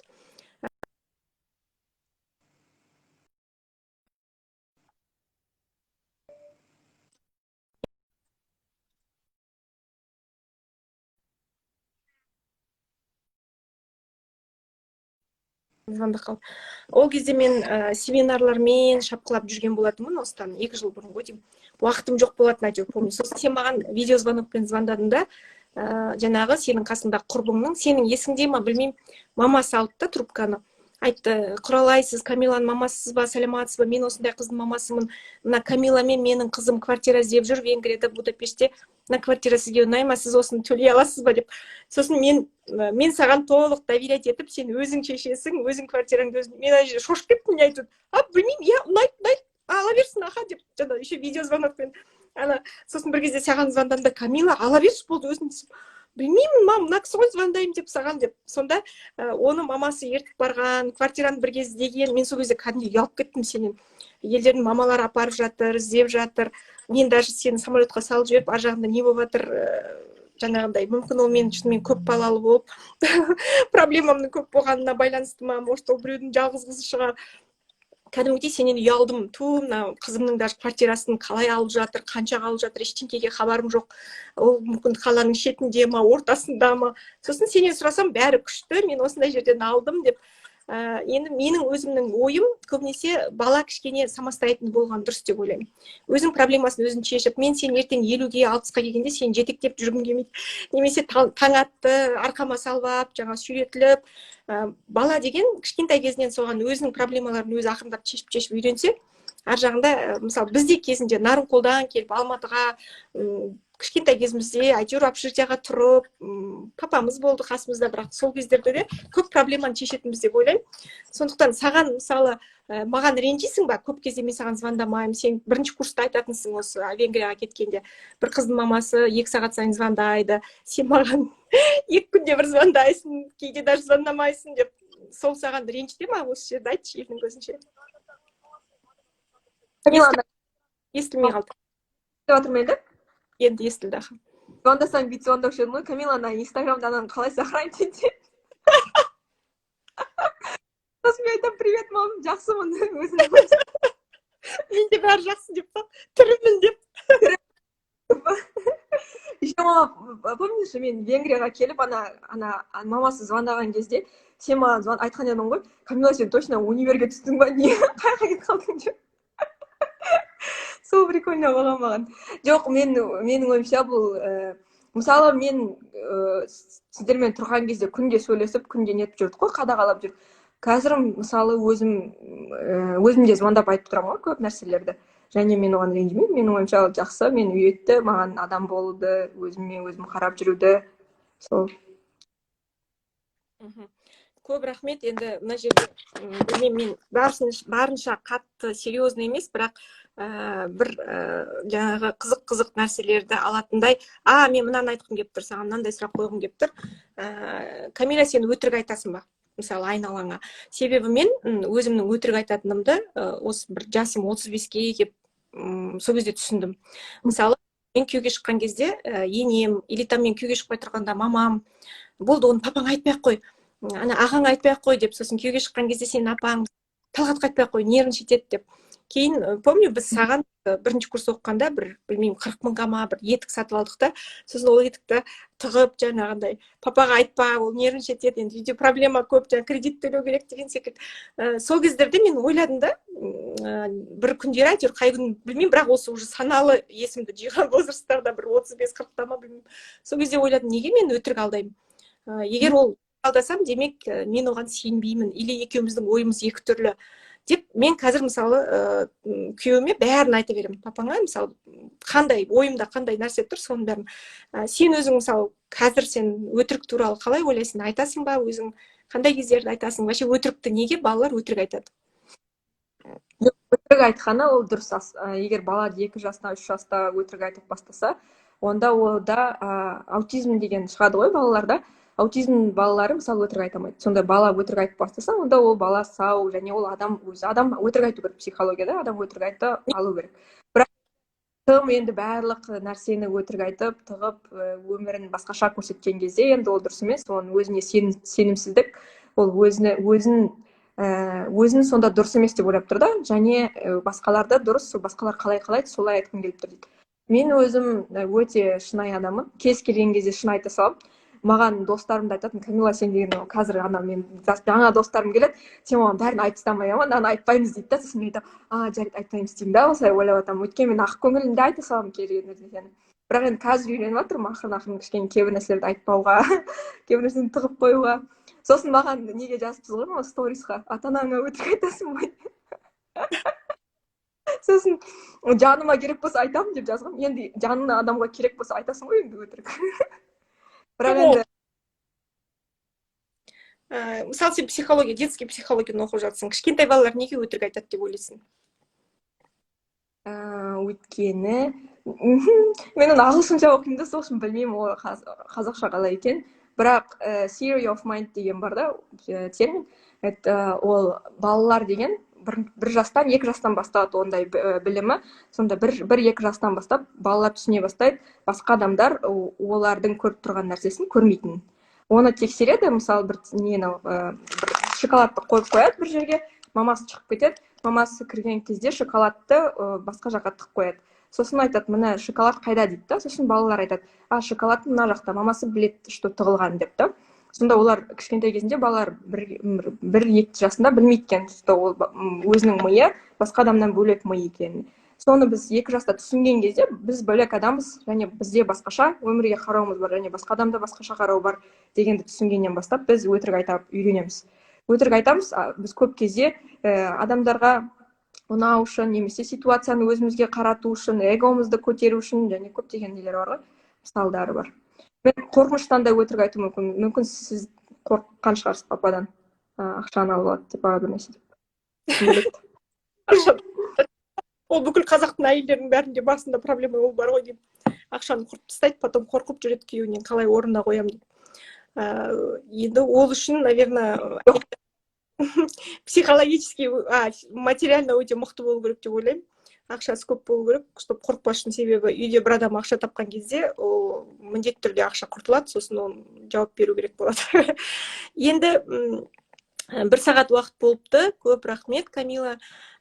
звондап қалып. Ол кезде мен семинарлармен шапқылап жүрген болатынмын, осыдан 2 жыл бұрын ғой деймін. Уақытым жоқ болатын, әйтеуір помню. Сосын сен маған видеозвонокпен звондадың да, жаңағы сенің қасыңда құрбыңның, сенің есіңде ма білмеймін, мамасы алды да трубканы. айтты, Құралай, сіз Камиланың мамасысыз ба, саламатсыз ба, мен осындай қыздың мамасымын, мына Камила мен менің қызым квартира іздеп жүр Венгрияда, Будапештте, мына квартира сізге ұнай ма, сіз осыны төлей аласыз ба деп. Сосын мен саған толық доверять етіп, сен өзің шешесің, өзің квартираңды өзің. Мен ана жерде шошып кеттім, не айтып, білмеймін, иә, ұнайды, ала берсін, аха деп, жаңа еще видеозвонокпен. Сосын бір кезде саған звондамда, Камила, ала берші, болды, өзің. Білмеймін, мына кісі ғой звондаймын деп саған деп. Сонда оны мамасы ертіп барған, квартираны бірге іздеген. Мен сол кезде кәдімгі ұялып кеттім сенен. Елдердің мамалары апарып жатыр, іздеп жатыр. Мен даже сені самолетқа салып жіберіп, ар жағында не болып жатыр, жаңағындай. Мүмкін ол мен шынымен көп балалы болып, проблемамның көп болғанына байланысты ма, может, ол біреудің жалғыз қызы шығар. Кәдімгідей сенен ұялдым. Мына қызымның даже квартирасын қалай алып жатыр, қаншаға алып жатыр, ештеңкеге хабарым жоқ. Ол мүмкін қаланың шетінде ма, ортасында ма. Сосын сенен сұрасам, бәрі күшті, мен осындай жерден алдым деп. Енді менің өзімнің ойым көбінесе бала кішкене самостоятельный болған дұрыс деп ойлаймын. Өзің проблемасын өзің шешіп, мен сен ертең 50-ге 60-қа келгенде сен жетектеп жүргім келмейді. Немесе таң атты, арқама салып алып, жаңа сүйретіліп, бала деген кішкентай кезінен соған өзінің проблемаларын өзі ақырындап шешіп үйренсе, ар жағында, мысалы, бізде кезінде Нарынқолдан келіп Алматыға, кішкентай кезімізде әйтеуір общежитияға тұрып, папамыз болды қасымызда, бірақ сол кездерде де көп проблеманы шешетінбіз деп ойлаймын. Сондықтан саған, мысалы, маған ренжисің ба? Көп кезде мен саған звондамаймын, сен бірінші курста айтатынсың осы Венгрияға кеткенде. Бір қыздың мамасы 2 сағат сайын звондайды, сен маған 2 күнде бір звондайсың, кейде даже звондамайсың деп. Сол саған ренжіте ма осы жерде, айтшы елдің көзінше. Естілмей қалды. Естіп отырмын енді? Енді естілді. Звондасаң бүйтіп звондаушы едім ғой, Камила, ана инстаграмда ананы қалай сохранить етеді? Сосын мен айтамын, привет, мам, жақсымын, өзің. Мен де бәрі жақсы деп па, тірімін деп. Еще мама, помнишь, мен Венгрияға келіп, ана мамасы звондаған кезде, сен маған айтқан едің ғой, Камила, сен точно универге түстің ба, не, қайға кетіп қалдың деп. Сол прикольно болған маған. Жоқ, менің ойымша бұл, мысалы, мен сіздермен тұрған кезде күнде сөйлесіп, күнде нетіп жүрдік қой, қадағалап жүрдік. Қазір, мысалы, өзімде звондап айтып тұрамын ғой көп нәрселерді. Және мен оған ренжімеймін. Менің ойымша жақсы, мен үйретті, маған адам болуды, өзім қарап жүруді. Сол. Көп рахмет. Енді мына жерде білмеймін, мен барынша қатты серьезный емес, бірақ бір жаңағы қызық нәрселерді алатындай. Мен мынаны айтқым келіп тұр, саған мынандай сұрақ қойғым келіп тұр. Камила, сен өтірік айтасың ба? Мысалы, айналаңа. Себебі мен өзімнің өтірік айтатынымды осы бір жасым 35-ке келіп сол кезде түсіндім. Мысалы, мен күйеуге шыққан кезде енем, или там мен күйеуге шықпай тұрғанда мамам, болды, оны папаң айтпай-ақ қой, ана ағаң айтпай-ақ қой деп, сосын күйеуге шыққан кезде сенің апаң Талғатқа айтпай-ақ қой, нервін шетеді деп. Кейін, помню, біз саған бірінші курс оқығанда бір, білмеймін, 40 мыңға ма бір етік сатып алдық та, сосын ол етікті тығып, жаңағындай, папаға айтпа, ол нервін шетеді, енді үйде проблема көп, жаңа кредит төлеу керек деген секілді. Сол кездерде мен ойладым да, бір күндері әйтеуір қай күн білмеймін, бірақ осы уже саналы есімді жиған возрасттарда бір 35-40-та ма білмеймін. Сол кезде ойладым, неге мен өтірік алдаймын? Егер ол алдасам, демек мен оған сенбеймін, или екеуміздің ойымыз екі түрлі деп. Мен қазір мысалы күйеуіме бәрін айта беремін. Папаңа мысалы қандай ойымда қандай нәрсе тұр, соның бәрін. Сен өзің мысалы қазір сен өтірік туралы қалай ойлайсың? Айтасың ба өзің? Қандай кездерді айтасың? Вообще өтірікті неге балалар өтірік айтады? Өтірік айтқаны ол дұрыс. Егер бала 2 жаста, 3 жаста өтірік айтып бастаса, онда олда аутизм деген шығады ғой балаларда. Аутизм балалары мысалы өтірік айта алмайды. Сонда бала өтірік айтып бастаса, онда ол бала сау, және ол адам өтірік айту керек. Психологияда адам өтірік айта алу керек. Бірақ тым енді барлық нәрсені өтірік айтып, тығып, өмірін басқаша көрсеткен кезде, енді ол дұрыс емес. Оның өзіне сенімсіздік, ол өзін сонда дұрыс емес деп ойлап тұр да, және басқаларда дұрыс, басқалар қалай қалайды, солай айтқым келіп тұр дейді. Мен өзім өте шынайы адаммын. Кез келген кезде шын айта саламын. Маған достарым да айтатын, Камила, сен деген қазір мен жаңа достарым келеді, сен оған бәрін айтып тастамай, ана айтпаймыз дейді да. Сосын мен айтамын, жарайды, айтпаймыз деймін да, осылай ойлап жатамын. Өйткені мен ақ көңілімде айта саламын келген нәрсені. Бірақ енді қазір үйреніп жатырмын ақырын кішкене кейбір нәрселерді айтпауға, кейбір нәрсені тығып қоюға. сосын маған неге жазыпсыз ғой сторисқа, ата анаңа өтірік айтасың ғой. Сосын жаныма керек болса айтамын деп жазғам. Енді жанына адамға керек болса айтасың ғой енді өтірік. Бірақ енді мысалы сен психология, детский психологияны оқып жатсың. Кішкентай балалар неге өтірік айтады деп ойлайсың? Өйткені мен оны ағылшынша оқимын да, сол үшін білмеймін ол қазақша қалай екен. Бірақ theory of mind деген бар да термин. Ол балалар деген бір жастан, 2 жастан басталады ондай білімі. Сонда 1-2 жастан бастап балалар түсіне бастайды, басқа адамдар олардың көріп тұрған нәрсесін көрмейтін. Оны тексереді, мысалы бір шоколадты қойып қояды бір жерге, мамасы шығып кетеді, мамасы кірген кезде шоколадты басқа жаққа тығып қояды. Сосын айтады, мына шоколад қайда дейді да, сосын балалар айтады, шоколад мына жақта, мамасы біледі, что тығылған деп та. Сонда олар кішкентай кезінде балалар 1-2 жасында білмейді екен, ол өзінің миы басқа адамнан бөлек ми екенін. Соны біз 2 жаста түсінген кезде біз бөлек адамбыз, және бізде басқаша өмірге қарауымыз бар, және басқа адамда басқаша қарау бар дегенді түсінгеннен бастап біз өтірік айта үйренеміз. Өтірік айтамыз, біз көп кезде адамдарға ұнау үшін, немесе ситуацияны өзімізге қарату үшін, эгомызды көтеру үшін, және көптеген нелер бар ғой, мысалдары бар. Мен қорқыныштан да өтірік айту мүмкін. Мүмкін сіз қорыққан шығарсыз пападан ақшаны алып алады деп бір нәрсе деп. Ол бүкіл қазақтың әйелдерінің бәрінде басында проблема ол бар ғой деймін. Ақшаны құртып тастайды, потом қорқып жүреді күйеуінен қалай орнына қоямын деп. Енді ол үшін, наверное, психологически, материально өте мықты болу керек деп ойлаймын. Ақшасы көп болу керек, чтобы қорықпас үшін, себебі үйде бір адам ақша тапқан кезде ол міндетті түрде ақша құртылады, сосын оны жауап беру керек болады. Енді 1 сағат уақыт болыпты. Көп рахмет, Камила.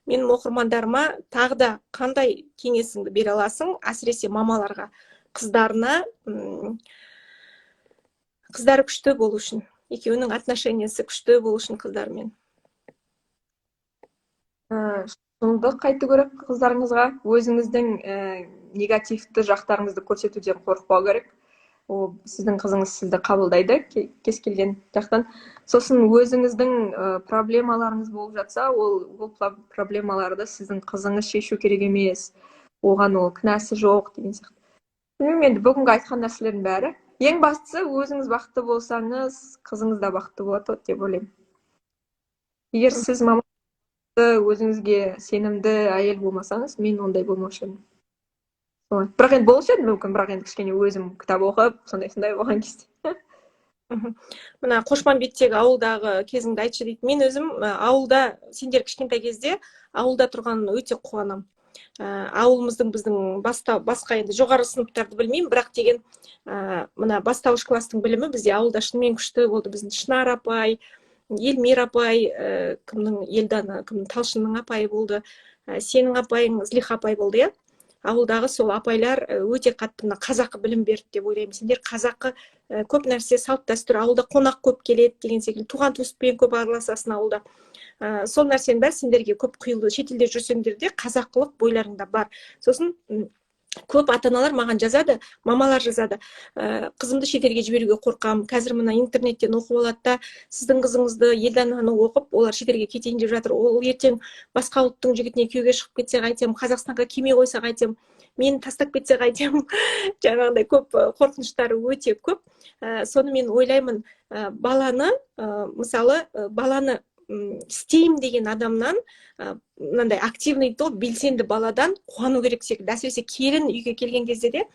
Менің оқырмандарыма тағы да қандай кеңесіңді бере аласың, әсіресе мамаларға, қыздарына, қыздары күшті болу үшін, екеуінің отношениясы күшті болу үшін қыздармен. Шындық айту керек қыздарыңызға, өзіңіздің негативті жақтарыңызды көрсетуден қорықпау керек. Ол сіздің қызыңыз сізді қабылдайды кез келген жақтан. Сосын өзіңіздің проблемаларыңыз болып жатса, ол проблемаларды сіздің қызыңыз шешу керек емес, оған ол кінәсі жоқ деген сияқты. Білмеймін, енді бүгінгі айтқан нәрселердің бәрі. Ең бастысы, өзіңіз бақытты болсаңыз, қызыңыз да бақытты болады деп ойлаймын. Егер сіз өзіңізге сенімді әйел болмасаңыз, мен ондай болмаушы едім. Бірақ енді болушы еді мүмкін, бірақ енді кішкене өзім кітап оқып, сондай болған кезде. Мына Қошманбеттегі ауылдағы кезіңді айтшы дейді. Мен өзім ауылда, сендер кішкентай кезде ауылда тұрған өте қуанам. Ауылымыздың біздің басқа енді жоғары сыныптарды білмеймін, бірақ деген мына бастауыш кластың білімі бізде ауылда шынымен күшті болды. Біздің Шынар апай, Елмир апай, кімнің Елдана, кімнің Талшынның апайы болды, сенің апайың Злиха апай болды, иә? Ауылдағы сол апайлар өте қатты қазақы білім берді деп ойлаймын. Сендер қазақы көп нәрсе, салт дәстүр, ауылда қонақ көп келеді деген секілді, туған туыспен көп араласасың ауылда. Сол нәрсенің бәрі сендерге көп құйылды. Шетелде жүрсеңдер де қазақылық бойларыңда бар. Сосын көп ата-аналар маған жазады, мамалар жазады. Қызымды шетелге жіберуге қорқам. Қазір мына интернеттен оқып алады да, сіздің қызыңызды Елдананы оқып, олар шетелге кетейін деп жатыр. Ол ертең басқа ұлттың жігітіне күйеуге шығып кетсе қайтем, Қазақстанға келмей қойса қайтем, мені тастап кетсе қайтем. Жаңағыдай көп қорқыныштары өте көп. Соны мен ойлаймын, баланы, мысалы, баланы істеймін деген адамнан, мынандай активный топ, белсенді баладан қуану керек секілді. Әсіресе келін үйге келген кезде де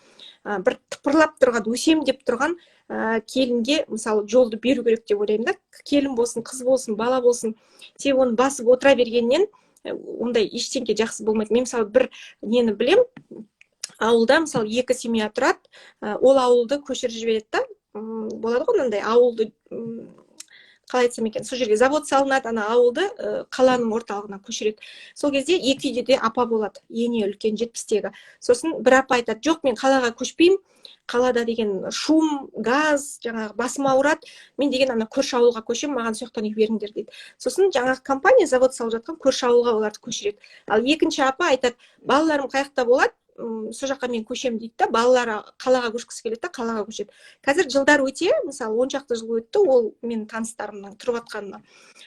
бір тыпырлап тұрған, өсем деп тұрған келінге мысалы жолды беру керек деп ойлаймын да. Келін болсын, қыз болсын, бала болсын, себебі оны басып отыра бергеннен ондай ештеңке жақсы болмайды. Мен мысалы бір нені білем, ауылда мысалы 2 семья тұрады, ол ауылды көшіріп жібереді да, болады ғой мынандай ауылды, қалай айтсам екен, сол жерге завод салынады, ана ауылды қаланың орталығына көшіреді. Сол кезде 2 үйде де апа болады, ене үлкен 70-тегі. Сосын бір апа айтады, жоқ, мен қалаға көшпеймін, қалада деген шум, газ, жаңағы басым ауырады, мен деген ана көрші ауылға көшемін, маған сояқтан үй беріңдер дейді. Сосын жаңағы компания завод салып жатқан көрші ауылға оларды көшіреді. Ал екінші апа айтады, балаларым қаяқта болады, сол жаққа мен көшемін дейді да, балалары қалаға көшкісі келеді да, қалаға көшеді. Қазір жылдар өте, мысалы 10 шақты жыл өтті, ол менің таныстарымның тұрып жатқанына.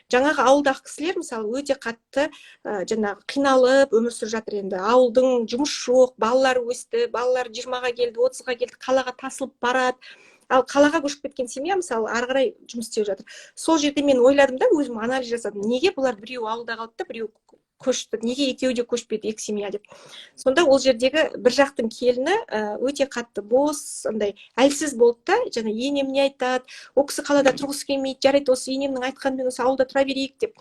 Жаңағы ауылдағы кісілер мысалы өте қатты жаңағы қиналып өмір сүріп жатыр енді. Ауылдың жұмыс жоқ, балалар өсті, балалар 20-ға келді, 30-ға келді, қалаға тасылып барады. Ал қалаға көшіп кеткен семья мысалы ары қарай жұмыс істеп жатыр. Сол жерде мен ойладым да, өзім анализ жасадым. Неге бұлар біреу ауылда қалды да, біреу көшті, неге екеуі де көшпеді, екі семья деп. Сонда ол жердегі бір жақтың келіні өте қатты бос, андай әлсіз болды да, жаңа енем не айтады, ол кісі қалада тұрғысы келмейді, жарайды осы енемнің айтқанымен осы ауылда тұра берейік деп.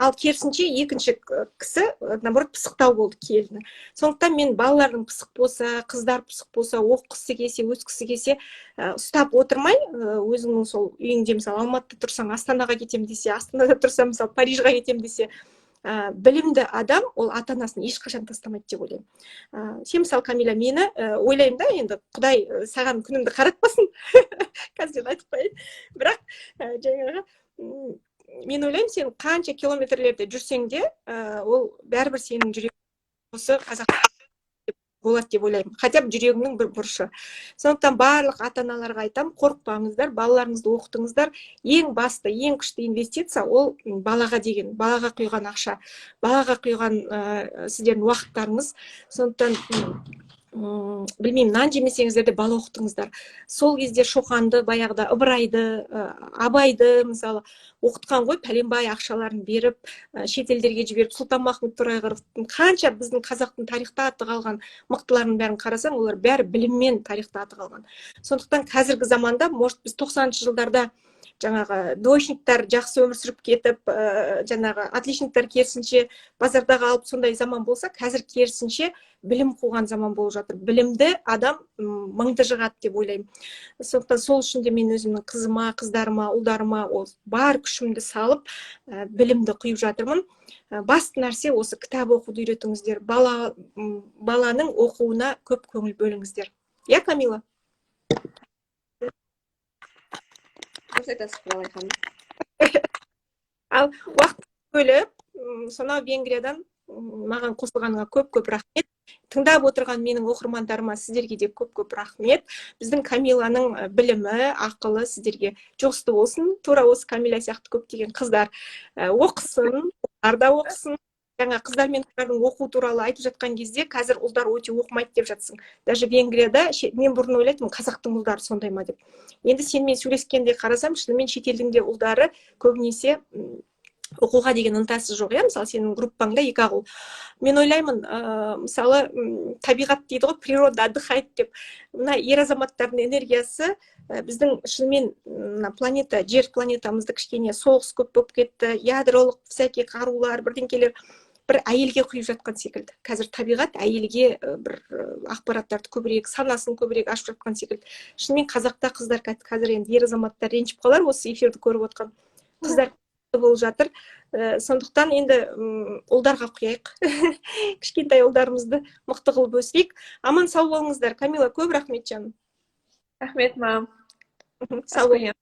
Ал керісінше екінші кісі наоборот пысықтау болды келіні. Сондықтан мен балалардың пысық болса, қыздар пысық болса, оқығысы келсе, өскісі келсе ұстап отырмай, өзіңнің сол үйіңде мысалы Алматыда тұрсаң Астанаға кетем десе, Астанада тұрсаң мысалы Парижға кетем десе, білімді адам ол ата-анасын ешқашан тастамайды деп ойлаймын. Сен мысалы Камиля, мені ойлаймын да, енді Құдай саған күнімді қаратпасын, қазір айтып қояйын, бірақ жаңағы мен ойлаймын, сен қанша километрлерде жүрсең де, ол бәрібір сенің жүрегің осы қазақ болады деп ойлаймын. Хотя бы жүрегіңнің бір бұрышы. Сондықтан барлық ата-аналарға айтамын, қорықпаңыздар, балаларыңызды оқытыңыздар. Ең басты, ең күшті инвестиция ол балаға деген, балаға құйған ақша, балаға құйған сіздердің уақыттарыңыз. Сондықтан білмеймін, нан жемесеңіздер де бала оқытыңыздар. Сол кезде Шоқанды, баяғыда Ыбырайды, Абайды мысалы оқытқан ғой, пәленбай ақшаларын беріп, шетелдерге жіберіп, Сұлтанмахмұт Торайғыровтың қанша біздің қазақтың тарихта аты қалған мықтыларының бәрін қарасаң, олар бәрі біліммен тарихта аты қалған. Сондықтан қазіргі заманда, может, біз 90-шы жылдарда жаңағы двоечниктер жақсы өмір сүріп кетіп, жаңағы отличниктер керісінше базардағы алып сондай заман болса, қазір керісінше білім қуған заман болып жатыр. Білімді адам мыңды жығады деп ойлаймын. Сондықтан сол үшін де мен өзімнің қызыма, қыздарыма, ұлдарыма бар күшімді салып, білімді құйып жатырмын. Басты нәрсе осы кітап оқуды үйретіңіздер. Баланың оқуына көп көңіл бөліңіздер. Я, Камила? Ал уақыт бөліп, сонау Венгриядан маған қосылғаныңа көп-көп рахмет. Тыңдап отырған менің оқырмандарыма сіздерге де көп-көп рахмет. Біздің Камиланың білімі, ақылы сіздерге жоғысты болсын. Тура осы Камиля сияқты көптеген қыздар оқысын, ұлдар да оқысын. Жаңа қыздар мен қыздардың оқу туралы айтып жатқан кезде, қазір ұлдар өте оқымайды деп жатсың. Даже Венгрияда мен бұрын ойлайтынмын, қазақтың ұлдары сондай ма деп. Енді сенімен сөйлескенде қарасам, шынымен шетелдің де ұлдары көбінесе оқуға деген ынтасы жоқ, мысалы сенің группаңда екі ақ ұл. Мен ойлаймын, мысалы табиғат дейді ғой, природа отдыхает деп. Мына ер азаматтардың энергиясы біздің шынымен планета, жер планетамызды кішкене соғыс көп болып кетті, ядролық всякие қарулар, бірдеңкелер бір әйелге құйып жатқан секілді. Қазір табиғат әйелге бір ақпараттарды көбірек, санасын көбірек ашып жатқан секілді. Шынымен қазақта қыздар қазір енді ер азаматтар ренжіп қалар, осы эфирді көріп отқан қыздар болып жатыр. Сондықтан енді ұлдарға құяйық. Кішкентай ұлдарымызды мықты қылып өсірейік. Аман сау болыңыздар. Камила, көп рахмет жаным. Рахмет, мам. Сау болыңыз.